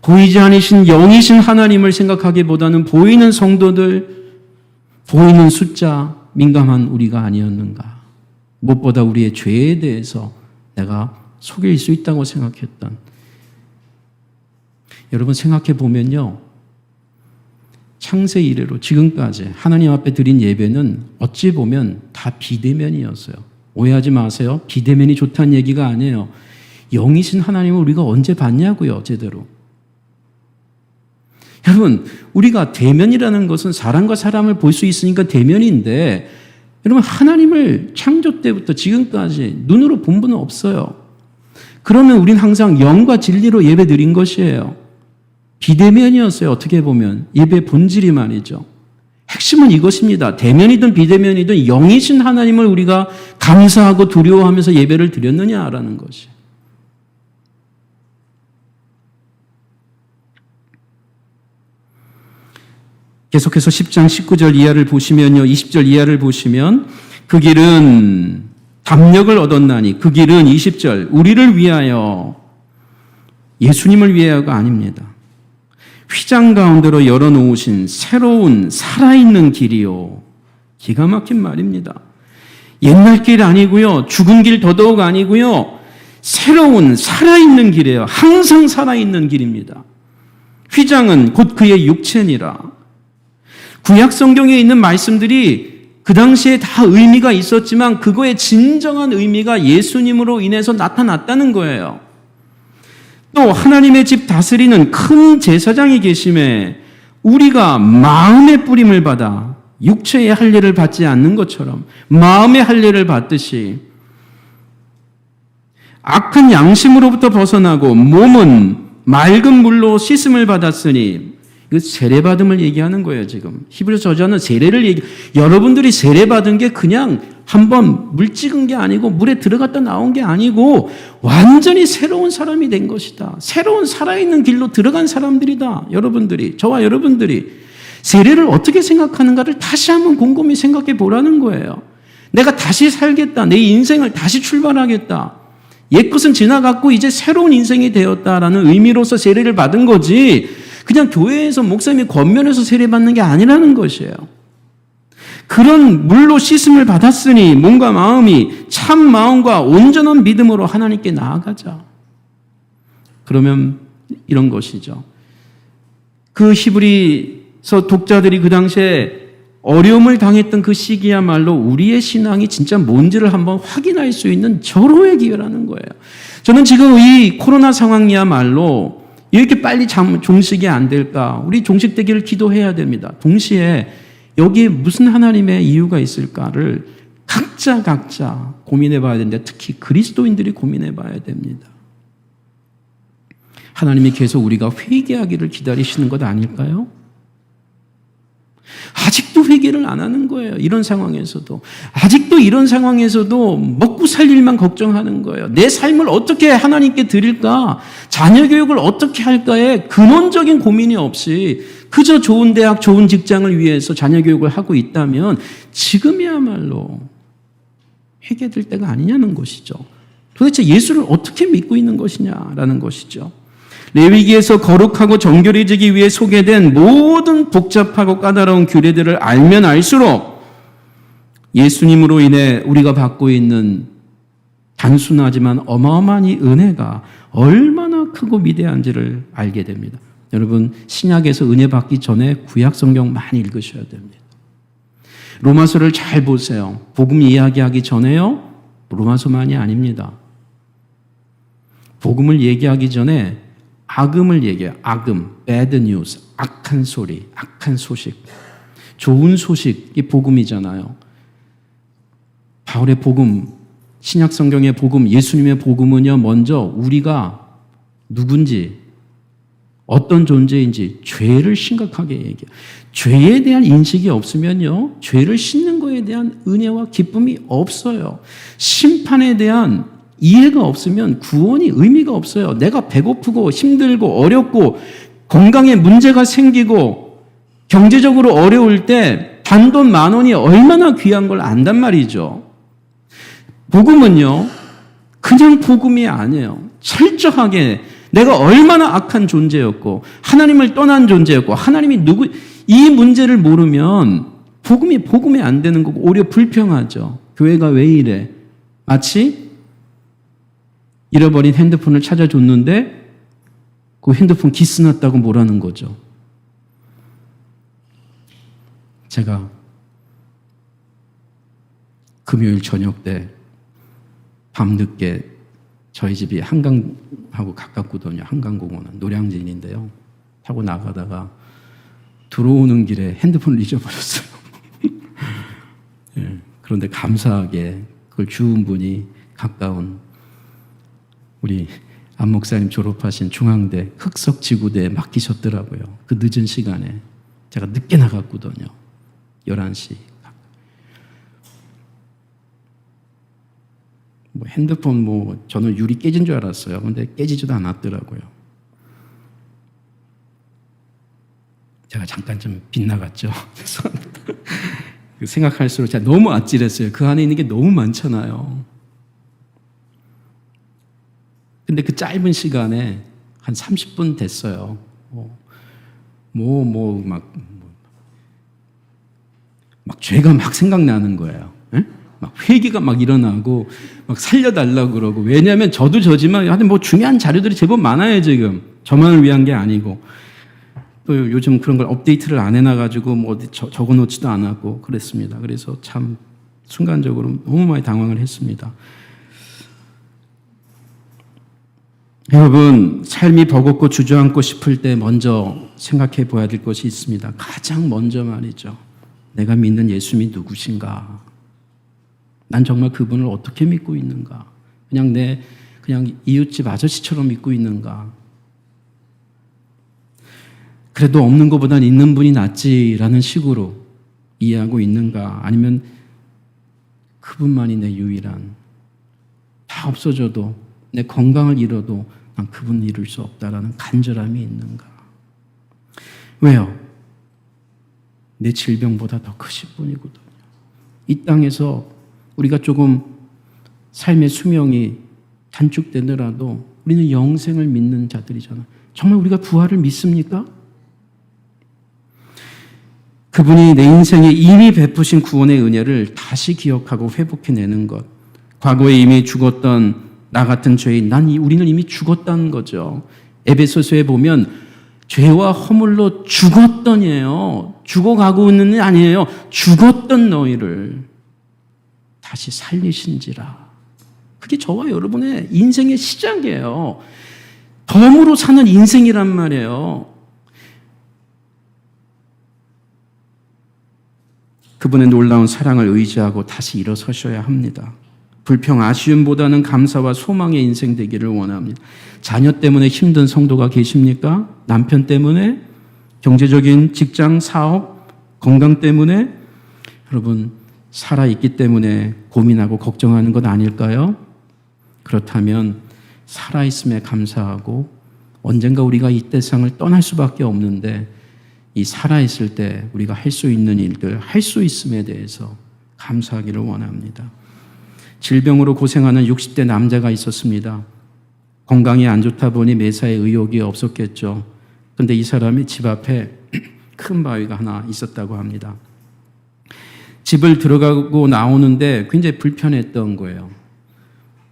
보이지 않으신 영이신 하나님을 생각하기보다는 보이는 성도들, 보이는 숫자 민감한 우리가 아니었는가. 무엇보다 우리의 죄에 대해서 내가 속일 수 있다고 생각했던. 여러분, 생각해 보면요, 창세 이래로 지금까지 하나님 앞에 드린 예배는 어찌 보면 다 비대면이었어요. 오해하지 마세요. 비대면이 좋다는 얘기가 아니에요. 영이신 하나님을 우리가 언제 봤냐고요, 제대로. 여러분, 우리가 대면이라는 것은 사람과 사람을 볼 수 있으니까 대면인데, 여러분, 하나님을 창조 때부터 지금까지 눈으로 본 분은 없어요. 그러면 우린 항상 영과 진리로 예배 드린 것이에요. 비대면이었어요. 어떻게 보면 예배 본질이 말이죠. 핵심은 이것입니다. 대면이든 비대면이든 영이신 하나님을 우리가 감사하고 두려워하면서 예배를 드렸느냐라는 것이. 계속해서 10장 19절 이하를 보시면요, 20절 이하를 보시면, 그 길은 담력을 얻었나니, 그 길은 20절 우리를 위하여, 예수님을 위하여가 아닙니다. 휘장 가운데로 열어놓으신 새로운 살아있는 길이요. 기가 막힌 말입니다. 옛날 길 아니고요, 죽은 길 더더욱 아니고요, 새로운 살아있는 길이에요. 항상 살아있는 길입니다. 휘장은 곧 그의 육체니라. 구약 성경에 있는 말씀들이 그 당시에 다 의미가 있었지만 그거의 진정한 의미가 예수님으로 인해서 나타났다는 거예요. 또 하나님의 집 다스리는 큰 제사장이 계심에 우리가 마음의 뿌림을 받아 육체의 할례를 받지 않는 것처럼 마음의 할례를 받듯이 악한 양심으로부터 벗어나고 몸은 맑은 물로 씻음을 받았으니, 이거 세례받음을 얘기하는 거예요. 지금 히브리서 저자는 세례를 여러분들이 세례받은 게 그냥 한번 물 찍은 게 아니고 물에 들어갔다 나온 게 아니고 완전히 새로운 사람이 된 것이다. 새로운 살아있는 길로 들어간 사람들이다. 여러분들이, 저와 여러분들이 세례를 어떻게 생각하는가를 다시 한번 곰곰이 생각해 보라는 거예요. 내가 다시 살겠다. 내 인생을 다시 출발하겠다. 옛것은 지나갔고 이제 새로운 인생이 되었다라는 의미로서 세례를 받은 거지, 그냥 교회에서 목사님이 권면해서 세례받는 게 아니라는 것이에요. 그런 물로 씻음을 받았으니 몸과 마음이 참 마음과 온전한 믿음으로 하나님께 나아가자. 그러면 이런 것이죠. 그 히브리서 독자들이 그 당시에 어려움을 당했던 그 시기야말로 우리의 신앙이 진짜 뭔지를 한번 확인할 수 있는 절호의 기회라는 거예요. 저는 지금 이 코로나 상황이야말로 이렇게 빨리 종식이 안 될까? 우리 종식되기를 기도해야 됩니다. 동시에 여기에 무슨 하나님의 이유가 있을까를 각자 고민해 봐야 되는데, 특히 그리스도인들이 고민해 봐야 됩니다. 하나님이 계속 우리가 회개하기를 기다리시는 것 아닐까요? 아직도 회개를 안 하는 거예요. 이런 상황에서도. 아직도 이런 상황에서도 먹고 살 일만 걱정하는 거예요. 내 삶을 어떻게 하나님께 드릴까? 자녀 교육을 어떻게 할까에 근원적인 고민이 없이 그저 좋은 대학, 좋은 직장을 위해서 자녀 교육을 하고 있다면 지금이야말로 회개될 때가 아니냐는 것이죠. 도대체 예수를 어떻게 믿고 있는 것이냐라는 것이죠. 레위기에서 거룩하고 정결해지기 위해 소개된 모든 복잡하고 까다로운 규례들을 알면 알수록 예수님으로 인해 우리가 받고 있는 단순하지만 어마어마한 이 은혜가 얼마나 크고 위대한지를 알게 됩니다. 여러분, 신약에서 은혜 받기 전에 구약 성경 많이 읽으셔야 됩니다. 로마서를 잘 보세요. 복음 이야기하기 전에요, 로마서만이 아닙니다. 복음을 얘기하기 전에 악음을 얘기해요. 악음, bad news, 악한 소리, 악한 소식. 좋은 소식이 복음이잖아요. 바울의 복음, 신약 성경의 복음, 예수님의 복음은요, 먼저 우리가 누군지, 어떤 존재인지 죄를 심각하게 얘기해요. 죄에 대한 인식이 없으면요, 죄를 씻는 것에 대한 은혜와 기쁨이 없어요. 심판에 대한 이해가 없으면 구원이 의미가 없어요. 내가 배고프고 힘들고 어렵고 건강에 문제가 생기고 경제적으로 어려울 때 단돈 10,000원이 얼마나 귀한 걸 안단 말이죠. 복음은요, 그냥 복음이 아니에요. 철저하게 내가 얼마나 악한 존재였고 하나님을 떠난 존재였고 하나님이 누구, 이 문제를 모르면 복음이 안 되는 거고 오히려 불평하죠. 교회가 왜 이래? 마치 잃어버린 핸드폰을 찾아줬는데 그 핸드폰 기스 났다고 뭐라는 거죠. 제가 금요일 저녁 때 밤늦게 저희 집이 한강하고 가깝거든요. 한강공원은 노량진인데요. 타고 나가다가 들어오는 길에 핸드폰을 잊어버렸어요. 예, 그런데 감사하게 그걸 주운 분이 가까운 우리 안 목사님 졸업하신 중앙대 흑석지구대에 맡기셨더라고요. 그 늦은 시간에 제가 늦게 나갔거든요. 11시. 핸드폰 저는 유리 깨진 줄 알았어요. 근데 깨지지도 않았더라고요. 제가 잠깐 좀 빗나갔죠. 생각할수록 제가 너무 아찔했어요. 그 안에 있는 게 너무 많잖아요. 근데 그 짧은 시간에 한 30분 됐어요. 막 죄가 막 생각나는 거예요. 에? 막 회개가 막 일어나고 막 살려달라고 그러고. 왜냐하면 저도 저지만 하여튼 중요한 자료들이 제법 많아요. 지금 저만을 위한 게 아니고 또 요즘 그런 걸 업데이트를 안 해놔가지고 어디 적어놓지도 않았고 그랬습니다. 그래서 참 순간적으로 너무 많이 당황을 했습니다. 여러분, 삶이 버겁고 주저앉고 싶을 때 먼저 생각해 봐야 될 것이 있습니다. 가장 먼저 말이죠. 내가 믿는 예수님이 누구신가? 난 정말 그분을 어떻게 믿고 있는가? 그냥 이웃집 아저씨처럼 믿고 있는가? 그래도 없는 것보단 있는 분이 낫지라는 식으로 이해하고 있는가? 아니면 그분만이 내 유일한, 다 없어져도 내 건강을 잃어도 난 그분을 잃을 수 없다라는 간절함이 있는가? 왜요? 내 질병보다 더 크신 분이거든요. 이 땅에서 우리가 조금 삶의 수명이 단축되더라도 우리는 영생을 믿는 자들이잖아요. 정말 우리가 부활을 믿습니까? 그분이 내 인생에 이미 베푸신 구원의 은혜를 다시 기억하고 회복해내는 것. 과거에 이미 죽었던 나 같은 죄인, 우리는 이미 죽었다는 거죠. 에베소서에 보면 죄와 허물로 죽었던이에요. 죽어가고 있는 게 아니에요. 죽었던 너희를 다시 살리신지라. 그게 저와 여러분의 인생의 시작이에요. 덤으로 사는 인생이란 말이에요. 그분의 놀라운 사랑을 의지하고 다시 일어서셔야 합니다. 불평, 아쉬움보다는 감사와 소망의 인생 되기를 원합니다. 자녀 때문에 힘든 성도가 계십니까? 남편 때문에? 경제적인 직장, 사업, 건강 때문에 여러분 살아있기 때문에 고민하고 걱정하는 것 아닐까요? 그렇다면 살아있음에 감사하고 언젠가 우리가 이 세상을 떠날 수밖에 없는데 이 살아있을 때 우리가 할 수 있는 일들, 할 수 있음에 대해서 감사하기를 원합니다. 질병으로 고생하는 60대 남자가 있었습니다. 건강이 안 좋다 보니 매사에 의욕이 없었겠죠. 그런데 이 사람이 집 앞에 큰 바위가 하나 있었다고 합니다. 집을 들어가고 나오는데 굉장히 불편했던 거예요.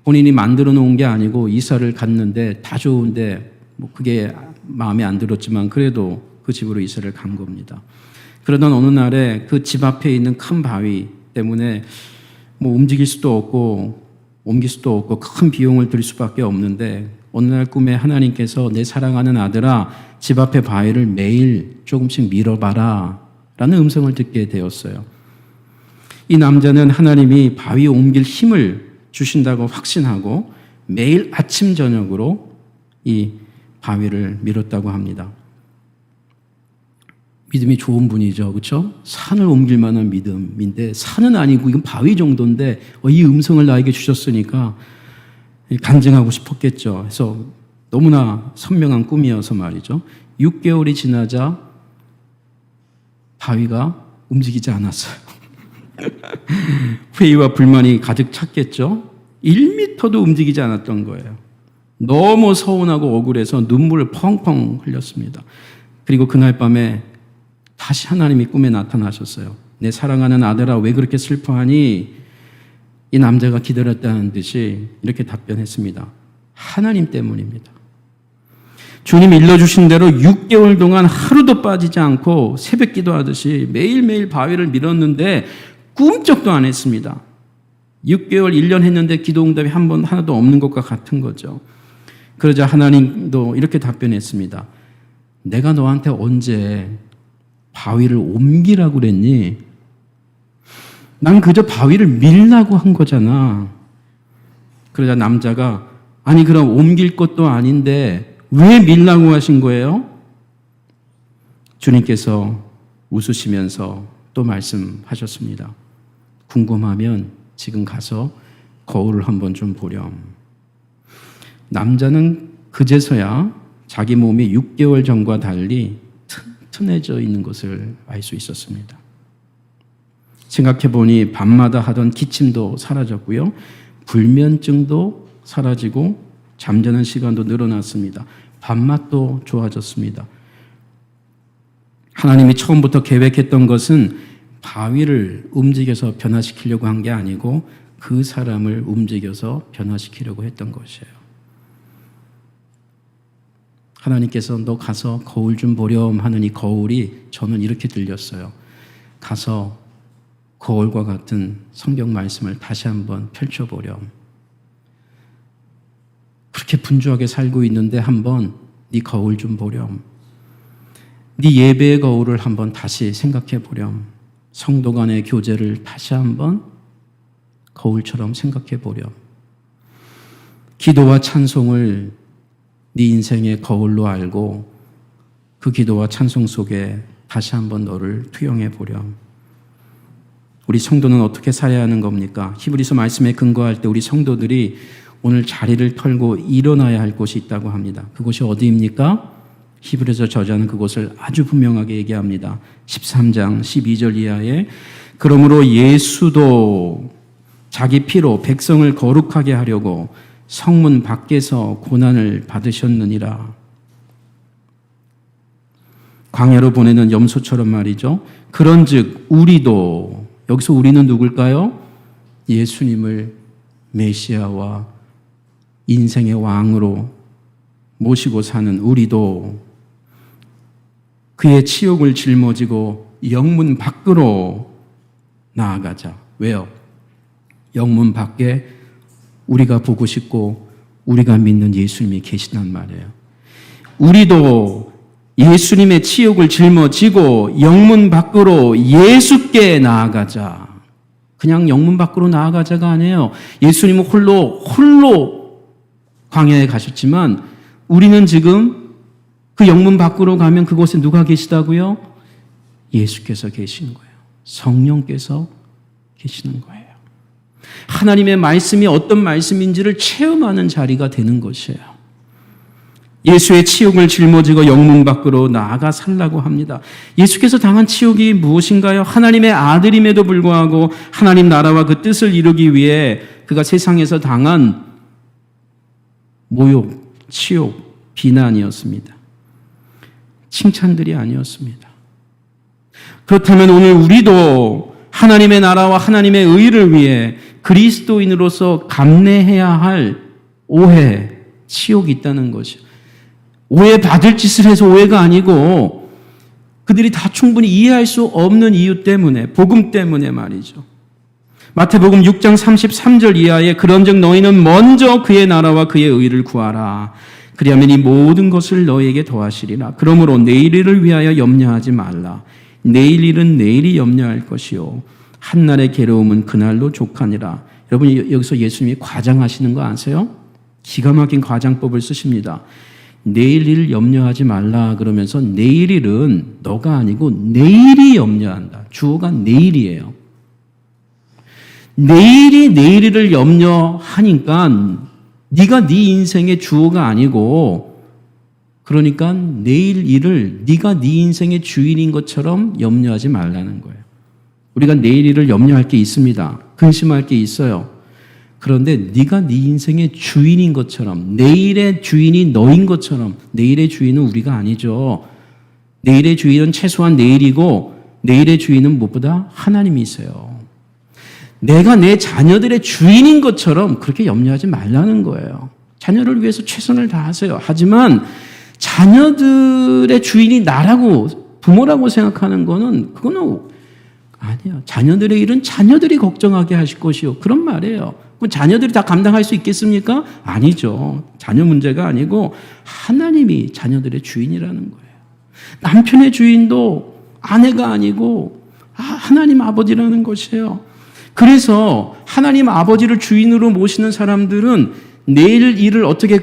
본인이 만들어 놓은 게 아니고 이사를 갔는데 다 좋은데 뭐 그게 마음에 안 들었지만 그래도 그 집으로 이사를 간 겁니다. 그러던 어느 날에 그 집 앞에 있는 큰 바위 때문에 뭐 움직일 수도 없고 옮길 수도 없고 큰 비용을 들일 수밖에 없는데 어느 날 꿈에 하나님께서 내 사랑하는 아들아 집 앞에 바위를 매일 조금씩 밀어봐라 라는 음성을 듣게 되었어요. 이 남자는 하나님이 바위에 옮길 힘을 주신다고 확신하고 매일 아침 저녁으로 이 바위를 밀었다고 합니다. 믿음이 좋은 분이죠. 그렇죠? 산을 옮길 만한 믿음인데 산은 아니고 이건 바위 정도인데 이 음성을 나에게 주셨으니까 간증하고 싶었겠죠. 그래서 너무나 선명한 꿈이어서 말이죠. 6개월이 지나자 바위가 움직이지 않았어요. 회의와 불만이 가득 찼겠죠. 1m도 움직이지 않았던 거예요. 너무 서운하고 억울해서 눈물을 펑펑 흘렸습니다. 그리고 그날 밤에 다시 하나님이 꿈에 나타나셨어요. 내 사랑하는 아들아 왜 그렇게 슬퍼하니? 이 남자가 기다렸다는 듯이 이렇게 답변했습니다. 하나님 때문입니다. 주님이 일러주신 대로 6개월 동안 하루도 빠지지 않고 새벽 기도하듯이 매일매일 바위를 밀었는데 꿈쩍도 안 했습니다. 6개월, 1년 했는데 기도 응답이 하나도 없는 것과 같은 거죠. 그러자 하나님도 이렇게 답변했습니다. 내가 너한테 언제 바위를 옮기라고 그랬니? 난 그저 바위를 밀라고 한 거잖아. 그러자 남자가 아니 그럼 옮길 것도 아닌데 왜 밀라고 하신 거예요? 주님께서 웃으시면서 또 말씀하셨습니다. 궁금하면 지금 가서 거울을 한번 좀 보렴. 남자는 그제서야 자기 몸이 6개월 전과 달리 튼튼해져 있는 것을 알 수 있었습니다. 생각해보니 밤마다 하던 기침도 사라졌고요. 불면증도 사라지고 잠자는 시간도 늘어났습니다. 밥맛도 좋아졌습니다. 하나님이 처음부터 계획했던 것은 바위를 움직여서 변화시키려고 한 게 아니고 그 사람을 움직여서 변화시키려고 했던 것이에요. 하나님께서 너 가서 거울 좀 보렴 하는 이 거울이 저는 이렇게 들렸어요. 가서 거울과 같은 성경 말씀을 다시 한번 펼쳐보렴. 그렇게 분주하게 살고 있는데 한번 네 거울 좀 보렴. 네 예배의 거울을 한번 다시 생각해 보렴. 성도 간의 교제를 다시 한번 거울처럼 생각해 보렴. 기도와 찬송을 네 인생의 거울로 알고 그 기도와 찬송 속에 다시 한번 너를 투영해 보렴. 우리 성도는 어떻게 살아야 하는 겁니까? 히브리서 말씀에 근거할 때 우리 성도들이 오늘 자리를 털고 일어나야 할 곳이 있다고 합니다. 그곳이 어디입니까? 히브리서 저자는 그곳을 아주 분명하게 얘기합니다. 13장 12절 이하에 그러므로 예수도 자기 피로 백성을 거룩하게 하려고 성문 밖에서 고난을 받으셨느니라. 광야로 보내는 염소처럼 말이죠. 그런즉 우리도, 여기서 우리는 누굴까요? 예수님을 메시아와 인생의 왕으로 모시고 사는 우리도 그의 치욕을 짊어지고 영문 밖으로 나아가자. 왜요? 영문 밖에 우리가 보고 싶고 우리가 믿는 예수님이 계시단 말이에요. 우리도 예수님의 치욕을 짊어지고 영문 밖으로 예수께 나아가자. 그냥 영문 밖으로 나아가자가 아니에요. 예수님은 홀로 광야에 가셨지만 우리는 지금 그 영문 밖으로 가면 그곳에 누가 계시다고요? 예수께서 계신 거예요. 성령께서 계시는 거예요. 하나님의 말씀이 어떤 말씀인지를 체험하는 자리가 되는 것이에요. 예수의 치욕을 짊어지고 영문 밖으로 나아가 살라고 합니다. 예수께서 당한 치욕이 무엇인가요? 하나님의 아들임에도 불구하고 하나님 나라와 그 뜻을 이루기 위해 그가 세상에서 당한 모욕, 치욕, 비난이었습니다. 칭찬들이 아니었습니다. 그렇다면 오늘 우리도 하나님의 나라와 하나님의 의를 위해 그리스도인으로서 감내해야 할 오해, 치욕이 있다는 것이요. 오해받을 짓을 해서 오해가 아니고 그들이 다 충분히 이해할 수 없는 이유 때문에, 복음 때문에 말이죠. 마태복음 6장 33절 이하에 그런즉 너희는 먼저 그의 나라와 그의 의를 구하라. 그리하면 이 모든 것을 너희에게 더하시리라. 그러므로 내일 일을 위하여 염려하지 말라. 내일 일은 내일이 염려할 것이요 한날의 괴로움은 그날로 족하니라. 여러분 여기서 예수님이 과장하시는 거 아세요? 기가 막힌 과장법을 쓰십니다. 내일 일 염려하지 말라 그러면서 내일 일은 너가 아니고 내일이 염려한다. 주어가 내일이에요. 내일이 내일을 염려하니까 네가 네 인생의 주어가 아니고 그러니까 내일 일을 네가 네 인생의 주인인 것처럼 염려하지 말라는 거예요. 우리가 내일 일을 염려할 게 있습니다. 근심할 게 있어요. 그런데 네가 네 인생의 주인인 것처럼 내일의 주인이 너인 것처럼 내일의 주인은 우리가 아니죠. 내일의 주인은 최소한 내일이고 내일의 주인은 무엇보다 하나님이세요. 내가 내 자녀들의 주인인 것처럼 그렇게 염려하지 말라는 거예요. 자녀를 위해서 최선을 다하세요. 하지만 자녀들의 주인이 나라고 부모라고 생각하는 거는 그거는 아니에요. 자녀들의 일은 자녀들이 걱정하게 하실 것이요. 그런 말이에요. 그럼 자녀들이 다 감당할 수 있겠습니까? 아니죠. 자녀 문제가 아니고 하나님이 자녀들의 주인이라는 거예요. 남편의 주인도 아내가 아니고 하나님 아버지라는 것이에요. 그래서 하나님 아버지를 주인으로 모시는 사람들은 내일 일을 어떻게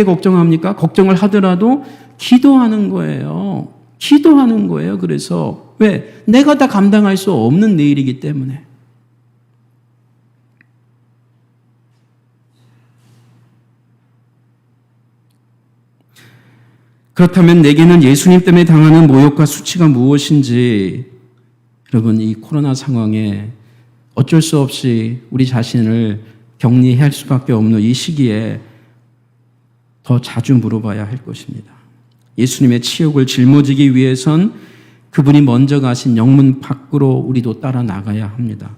걱정합니까? 걱정을 하더라도 기도하는 거예요. 기도하는 거예요. 그래서 왜? 내가 다 감당할 수 없는 내일이기 때문에. 그렇다면 내게는 예수님 때문에 당하는 모욕과 수치가 무엇인지 여러분 이 코로나 상황에 어쩔 수 없이 우리 자신을 격리할 수밖에 없는 이 시기에 더 자주 물어봐야 할 것입니다. 예수님의 치욕을 짊어지기 위해선 그분이 먼저 가신 영문 밖으로 우리도 따라 나가야 합니다.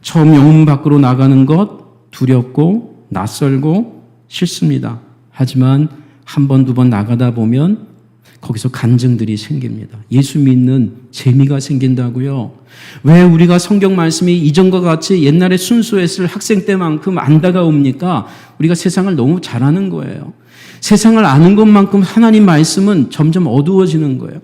처음 영문 밖으로 나가는 것 두렵고 낯설고 싫습니다. 하지만 한 번, 두 번 나가다 보면 거기서 간증들이 생깁니다. 예수 믿는 재미가 생긴다고요. 왜 우리가 성경 말씀이 이전과 같이 옛날에 순수했을 학생 때만큼 안 다가옵니까? 우리가 세상을 너무 잘 아는 거예요. 세상을 아는 것만큼 하나님 말씀은 점점 어두워지는 거예요.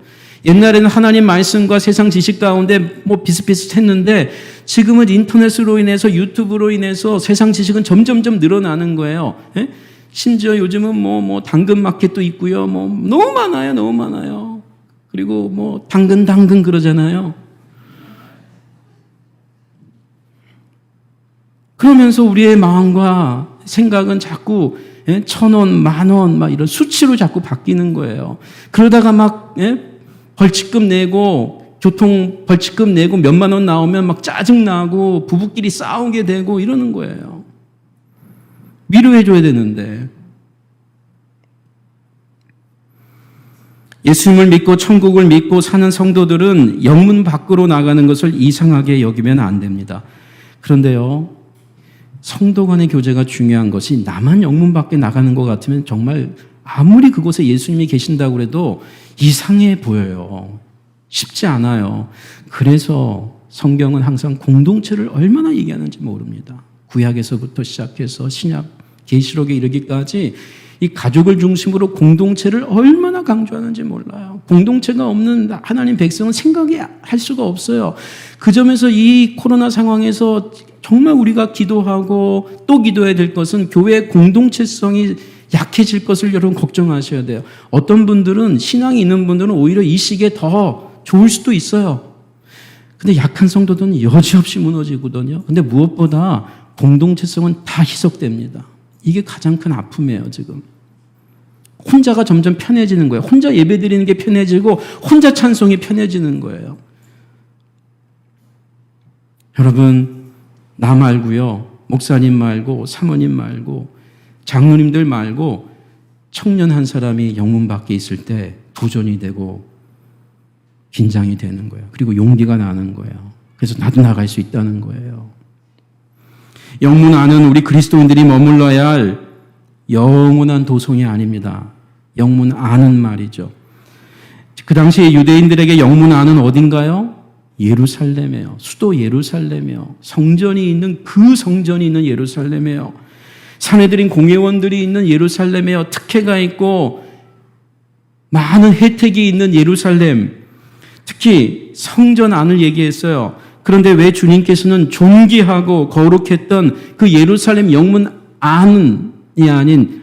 옛날에는 하나님 말씀과 세상 지식 가운데 비슷비슷했는데 지금은 인터넷으로 인해서 유튜브로 인해서 세상 지식은 점점점 늘어나는 거예요. 예? 심지어 요즘은 당근 마켓도 있고요. 너무 많아요. 너무 많아요. 그리고 당근 그러잖아요. 그러면서 우리의 마음과 생각은 자꾸 1,000원, 10,000원 이런 수치로 자꾸 바뀌는 거예요. 그러다가 벌칙금 내고 교통 벌칙금 내고 몇만 원 나오면 짜증나고 부부끼리 싸우게 되고 이러는 거예요. 위로해줘야 되는데 예수님을 믿고 천국을 믿고 사는 성도들은 영문 밖으로 나가는 것을 이상하게 여기면 안 됩니다. 그런데요, 성도 간의 교제가 중요한 것이 나만 영문 밖에 나가는 것 같으면 정말 아무리 그곳에 예수님이 계신다고 해도 이상해 보여요. 쉽지 않아요. 그래서 성경은 항상 공동체를 얼마나 얘기하는지 모릅니다. 구약에서부터 시작해서 신약 계시록에 이르기까지 이 가족을 중심으로 공동체를 얼마나 강조하는지 몰라요. 공동체가 없는 하나님 백성은 생각이 할 수가 없어요. 그 점에서 이 코로나 상황에서 정말 우리가 기도하고 또 기도해야 될 것은 교회의 공동체성이 약해질 것을 여러분 걱정하셔야 돼요. 어떤 분들은 신앙이 있는 분들은 오히려 이 시기에 더 좋을 수도 있어요. 근데 약한 성도들은 여지없이 무너지거든요. 근데 무엇보다 공동체성은 다 희석됩니다. 이게 가장 큰 아픔이에요, 지금. 혼자가 점점 편해지는 거예요. 혼자 예배드리는 게 편해지고 혼자 찬송이 편해지는 거예요. 여러분, 나 말고요. 목사님 말고 사모님 말고 장로님들 말고 청년 한 사람이 영문 밖에 있을 때 도전이 되고 긴장이 되는 거예요. 그리고 용기가 나는 거예요. 그래서 나도 나갈 수 있다는 거예요. 영문 안은 우리 그리스도인들이 머물러야 할 영원한 도성이 아닙니다. 영문 안은 말이죠. 그 당시에 유대인들에게 영문 안은 어딘가요? 예루살렘이에요. 수도 예루살렘이에요. 성전이 있는 그 성전이 있는 예루살렘이에요. 사내들인 공회원들이 있는 예루살렘이에요. 특혜가 있고 많은 혜택이 있는 예루살렘. 특히 성전 안을 얘기했어요. 그런데 왜 주님께서는 존귀하고 거룩했던 그 예루살렘 영문 안이 아닌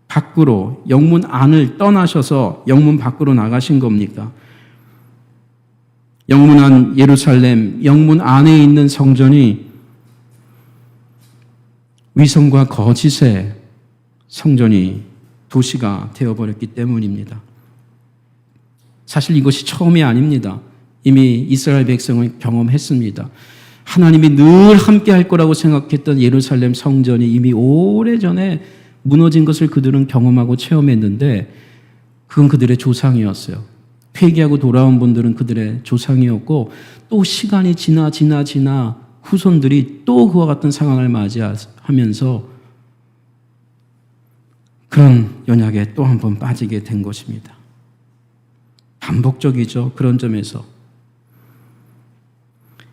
밖으로 영문 안을 떠나셔서 영문 밖으로 나가신 겁니까? 영문 안 예루살렘, 영문 안에 있는 성전이 위선과 거짓의 성전이 도시가 되어버렸기 때문입니다. 사실 이것이 처음이 아닙니다. 이미 이스라엘 백성은 경험했습니다. 하나님이 늘 함께 할 거라고 생각했던 예루살렘 성전이 이미 오래전에 무너진 것을 그들은 경험하고 체험했는데 그건 그들의 조상이었어요. 회개하고 돌아온 분들은 그들의 조상이었고 또 시간이 지나 후손들이 또 그와 같은 상황을 맞이하면서 그런 연약에 또 한 번 빠지게 된 것입니다. 반복적이죠. 그런 점에서.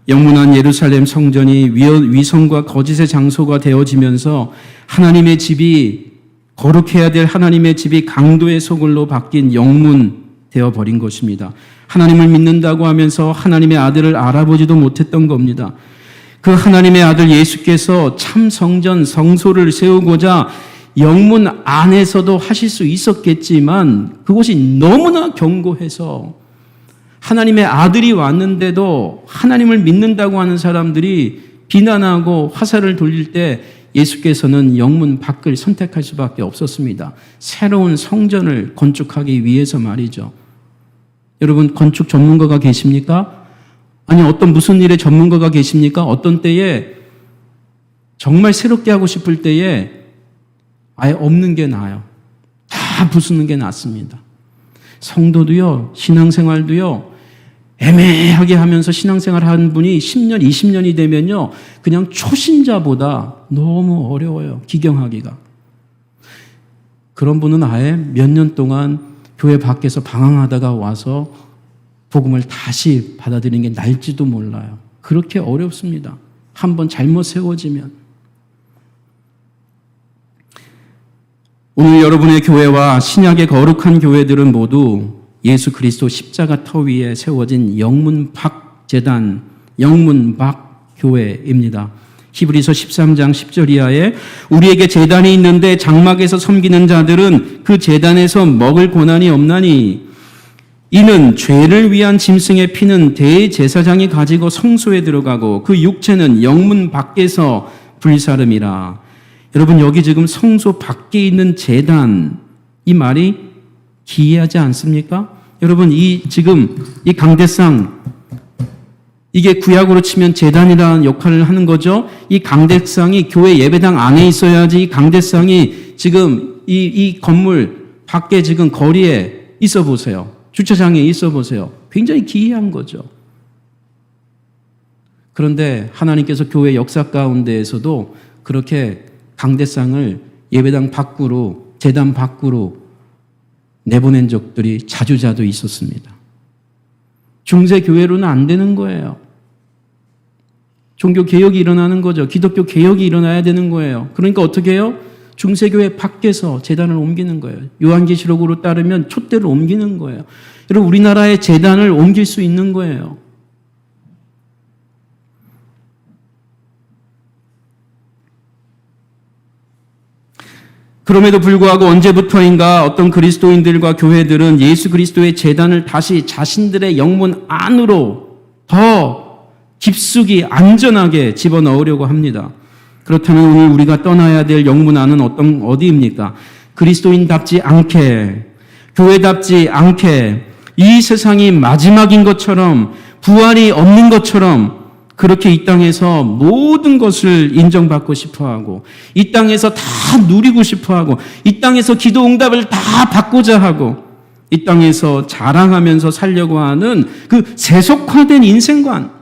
영문한 예루살렘 성전이 위선과 거짓의 장소가 되어지면서 하나님의 집이 거룩해야 될 하나님의 집이 강도의 소굴로 바뀐 영문 되어버린 것입니다. 하나님을 믿는다고 하면서 하나님의 아들을 알아보지도 못했던 겁니다. 그 하나님의 아들 예수께서 참 성전 성소를 세우고자 영문 안에서도 하실 수 있었겠지만 그것이 너무나 견고해서 하나님의 아들이 왔는데도 하나님을 믿는다고 하는 사람들이 비난하고 화살을 돌릴 때 예수께서는 영문 밖을 선택할 수밖에 없었습니다. 새로운 성전을 건축하기 위해서 말이죠. 여러분 건축 전문가가 계십니까? 아니 어떤 무슨 일의 전문가가 계십니까? 어떤 때에 정말 새롭게 하고 싶을 때에 아예 없는 게 나아요. 다 부수는 게 낫습니다. 성도도요, 신앙생활도요, 애매하게 하면서 신앙생활 하는 분이 10년, 20년이 되면요, 그냥 초신자보다 너무 어려워요. 기경하기가. 그런 분은 아예 몇 년 동안 교회 밖에서 방황하다가 와서 복음을 다시 받아들이는 게 날지도 몰라요. 그렇게 어렵습니다. 한번 잘못 세워지면. 오늘 여러분의 교회와 신약의 거룩한 교회들은 모두 예수 그리스도 십자가 터 위에 세워진 영문박 재단, 영문박 교회입니다. 히브리서 13장 10절 이하에 우리에게 재단이 있는데 장막에서 섬기는 자들은 그 재단에서 먹을 고난이 없나니 이는 죄를 위한 짐승의 피는 대제사장이 가지고 성소에 들어가고 그 육체는 영문 밖에서 불사름이라. 여러분 여기 지금 성소 밖에 있는 제단 이 말이 기이하지 않습니까? 여러분 지금 이 강대상 이게 구약으로 치면 제단이라는 역할을 하는 거죠. 이 강대상이 교회 예배당 안에 있어야지 이 강대상이 지금 이 건물 밖에 지금 거리에 있어 보세요. 주차장에 있어 보세요. 굉장히 기이한 거죠. 그런데 하나님께서 교회 역사 가운데에서도 그렇게 강대상을 예배당 밖으로 제단 밖으로 내보낸 적들이 자주자주 있었습니다. 중세 교회로는 안 되는 거예요. 종교 개혁이 일어나는 거죠. 기독교 개혁이 일어나야 되는 거예요. 그러니까 어떻게 해요? 중세교회 밖에서 제단을 옮기는 거예요. 요한계시록으로 따르면 촛대를 옮기는 거예요. 여러분 우리나라의 제단을 옮길 수 있는 거예요. 그럼에도 불구하고 언제부터인가 어떤 그리스도인들과 교회들은 예수 그리스도의 제단을 다시 자신들의 영문 안으로 더 깊숙이 안전하게 집어넣으려고 합니다. 그렇다면 오늘 우리가 떠나야 될 영문 안은 어디입니까? 그리스도인답지 않게, 교회답지 않게, 이 세상이 마지막인 것처럼, 부활이 없는 것처럼 그렇게 이 땅에서 모든 것을 인정받고 싶어하고, 이 땅에서 다 누리고 싶어하고, 이 땅에서 기도 응답을 다 받고자 하고, 이 땅에서 자랑하면서 살려고 하는 그 세속화된 인생관,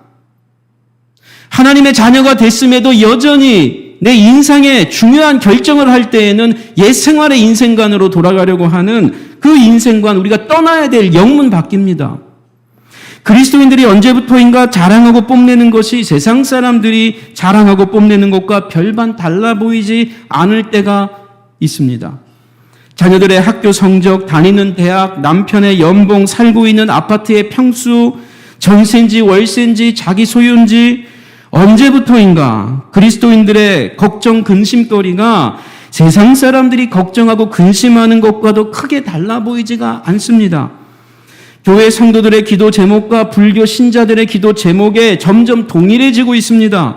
하나님의 자녀가 됐음에도 여전히 내 인생의 중요한 결정을 할 때에는 옛 생활의 인생관으로 돌아가려고 하는 그 인생관, 우리가 떠나야 될 영문 바뀝니다. 그리스도인들이 언제부터인가 자랑하고 뽐내는 것이 세상 사람들이 자랑하고 뽐내는 것과 별반 달라 보이지 않을 때가 있습니다. 자녀들의 학교 성적, 다니는 대학, 남편의 연봉, 살고 있는 아파트의 평수, 전세인지 월세인지 자기 소유인지 언제부터인가 그리스도인들의 걱정, 근심거리가 세상 사람들이 걱정하고 근심하는 것과도 크게 달라 보이지가 않습니다. 교회 성도들의 기도 제목과 불교 신자들의 기도 제목에 점점 동일해지고 있습니다.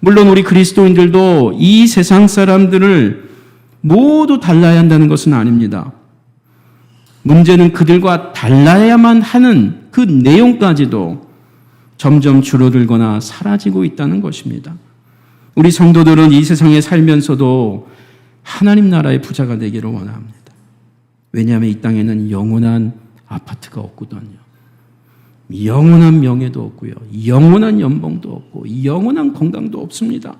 물론 우리 그리스도인들도 이 세상 사람들을 모두 달라야 한다는 것은 아닙니다. 문제는 그들과 달라야만 하는 그 내용까지도 점점 줄어들거나 사라지고 있다는 것입니다. 우리 성도들은 이 세상에 살면서도 하나님 나라의 부자가 되기를 원합니다. 왜냐하면 이 땅에는 영원한 아파트가 없거든요. 영원한 명예도 없고요. 영원한 연봉도 없고 영원한 건강도 없습니다.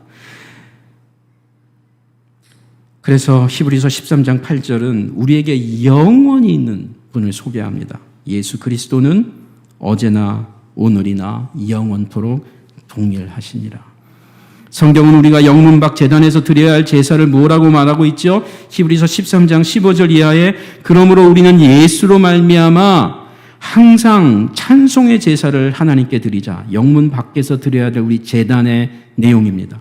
그래서 히브리서 13장 8절은 우리에게 영원히 있는 분을 소개합니다. 예수 그리스도는 어제나 오늘이나 영원토록 동일하시니라. 성경은 우리가 영문 밖 제단에서 드려야 할 제사를 뭐라고 말하고 있죠? 히브리서 13장 15절 이하에 그러므로 우리는 예수로 말미암아 항상 찬송의 제사를 하나님께 드리자. 영문 밖에서 드려야 될 우리 제단의 내용입니다.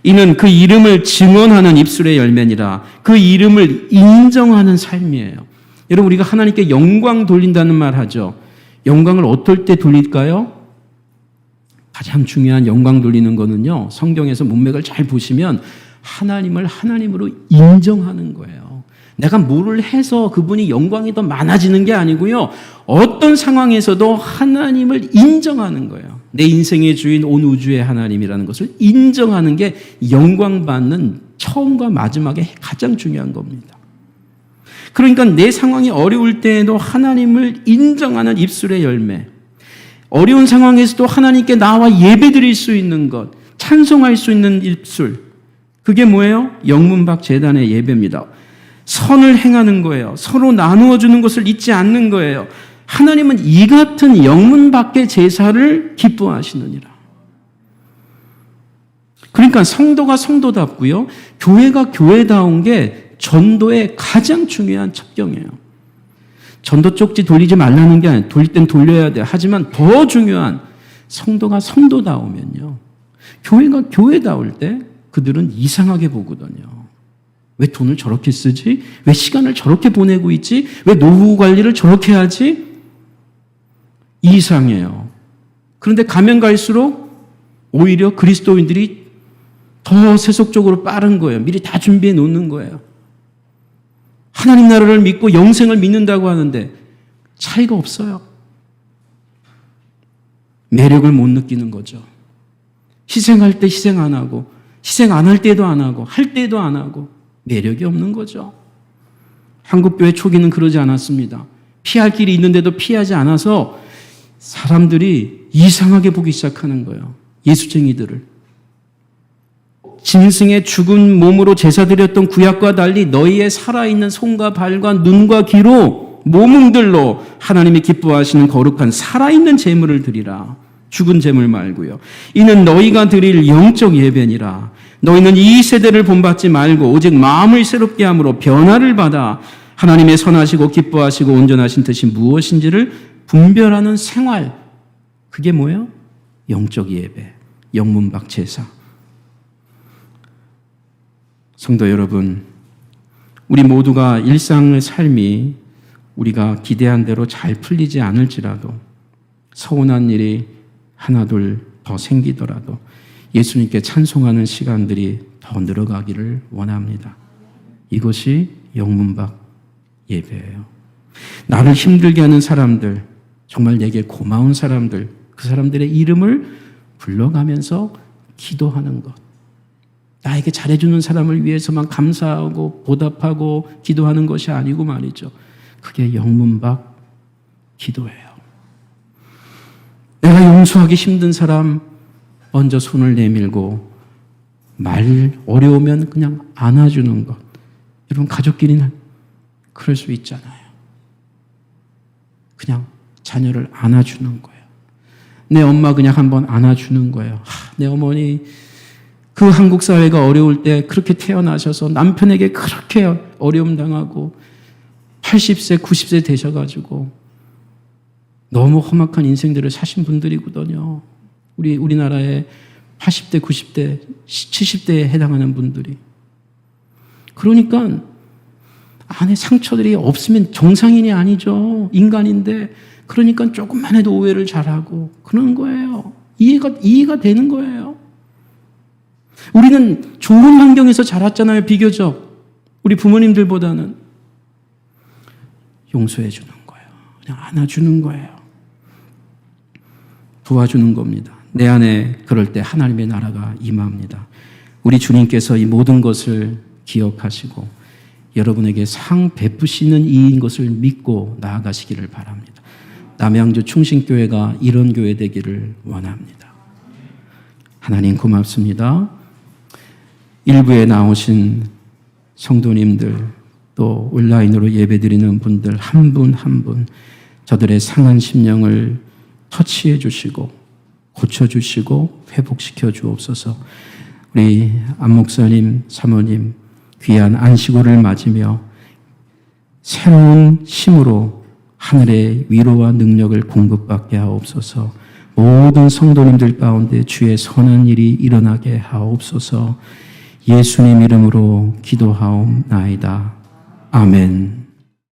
이는 그 이름을 증언하는 입술의 열매니라. 그 이름을 인정하는 삶이에요. 여러분, 우리가 하나님께 영광 돌린다는 말 하죠. 영광을 어떨 때 돌릴까요? 가장 중요한 영광 돌리는 거는요, 성경에서 문맥을 잘 보시면 하나님을 하나님으로 인정하는 거예요. 내가 뭐를 해서 그분이 영광이 더 많아지는 게 아니고요, 어떤 상황에서도 하나님을 인정하는 거예요. 내 인생의 주인 온 우주의 하나님이라는 것을 인정하는 게 영광받는 처음과 마지막에 가장 중요한 겁니다. 그러니까 내 상황이 어려울 때에도 하나님을 인정하는 입술의 열매, 어려운 상황에서도 하나님께 나와 예배드릴 수 있는 것, 찬송할 수 있는 입술, 그게 뭐예요? 영문 밖 제단의 예배입니다. 선을 행하는 거예요. 서로 나누어 주는 것을 잊지 않는 거예요. 하나님은 이 같은 영문 밖의 제사를 기뻐하시느니라. 그러니까 성도가 성도답고요, 교회가 교회다운 게 전도의 가장 중요한 첩경이에요. 전도 쪽지 돌리지 말라는 게 아니에요. 돌릴 땐 돌려야 돼요. 하지만 더 중요한, 성도가 성도다우면요, 교회가 교회다울 때 그들은 이상하게 보거든요. 왜 돈을 저렇게 쓰지? 왜 시간을 저렇게 보내고 있지? 왜 노후 관리를 저렇게 하지? 이상해요. 그런데 가면 갈수록 오히려 그리스도인들이 더 세속적으로 빠른 거예요. 미리 다 준비해 놓는 거예요. 하나님 나라를 믿고 영생을 믿는다고 하는데 차이가 없어요. 매력을 못 느끼는 거죠. 희생할 때 희생 안 하고, 희생 안 할 때도 안 하고, 할 때도 안 하고, 매력이 없는 거죠. 한국교회 초기는 그러지 않았습니다. 피할 길이 있는데도 피하지 않아서 사람들이 이상하게 보기 시작하는 거예요. 예수쟁이들을. 짐승의 죽은 몸으로 제사드렸던 구약과 달리 너희의 살아있는 손과 발과 눈과 귀로 몸들로 하나님이 기뻐하시는 거룩한 살아있는 제물을 드리라. 죽은 제물 말고요. 이는 너희가 드릴 영적 예배니라. 너희는 이 세대를 본받지 말고 오직 마음을 새롭게 함으로 변화를 받아 하나님의 선하시고 기뻐하시고 온전하신 뜻이 무엇인지를 분별하는 생활. 그게 뭐예요? 영적 예배, 영문 밖 제사. 성도 여러분, 우리 모두가 일상의 삶이 우리가 기대한 대로 잘 풀리지 않을지라도 서운한 일이 하나둘 더 생기더라도 예수님께 찬송하는 시간들이 더 늘어가기를 원합니다. 이것이 영문박 예배예요. 나를 힘들게 하는 사람들, 정말 내게 고마운 사람들, 그 사람들의 이름을 불러가면서 기도하는 것. 나에게 잘해주는 사람을 위해서만 감사하고 보답하고 기도하는 것이 아니고 말이죠. 그게 영문박 기도예요. 내가 용서하기 힘든 사람 먼저 손을 내밀고 말 어려우면 그냥 안아주는 것. 여러분 가족끼리는 그럴 수 있잖아요. 그냥 자녀를 안아주는 거예요. 내 엄마 그냥 한번 안아주는 거예요. 내 어머니 그 한국 사회가 어려울 때 그렇게 태어나셔서 남편에게 그렇게 어려움 당하고 80세, 90세 되셔가지고 너무 험악한 인생들을 사신 분들이거든요. 우리나라의 80대, 90대, 70대에 해당하는 분들이. 그러니까 안에 상처들이 없으면 정상인이 아니죠. 인간인데 그러니까 조금만 해도 오해를 잘하고 그러는 거예요. 이해가 되는 거예요. 우리는 좋은 환경에서 자랐잖아요. 비교적 우리 부모님들보다는. 용서해 주는 거예요. 그냥 안아주는 거예요. 도와주는 겁니다. 내 안에 그럴 때 하나님의 나라가 임합니다. 우리 주님께서 이 모든 것을 기억하시고 여러분에게 상 베푸시는 이인 것을 믿고 나아가시기를 바랍니다. 남양주 충신교회가 이런 교회 되기를 원합니다. 하나님 고맙습니다. 일부에 나오신 성도님들 또 온라인으로 예배드리는 분들 한 분 한 분 저들의 상한 심령을 터치해 주시고 고쳐주시고 회복시켜 주옵소서. 우리 안 목사님, 사모님 귀한 안식오를 맞으며 새로운 힘으로 하늘의 위로와 능력을 공급받게 하옵소서. 모든 성도님들 가운데 주의 선한 일이 일어나게 하옵소서. 예수님 이름으로 기도하옵나이다. 아멘.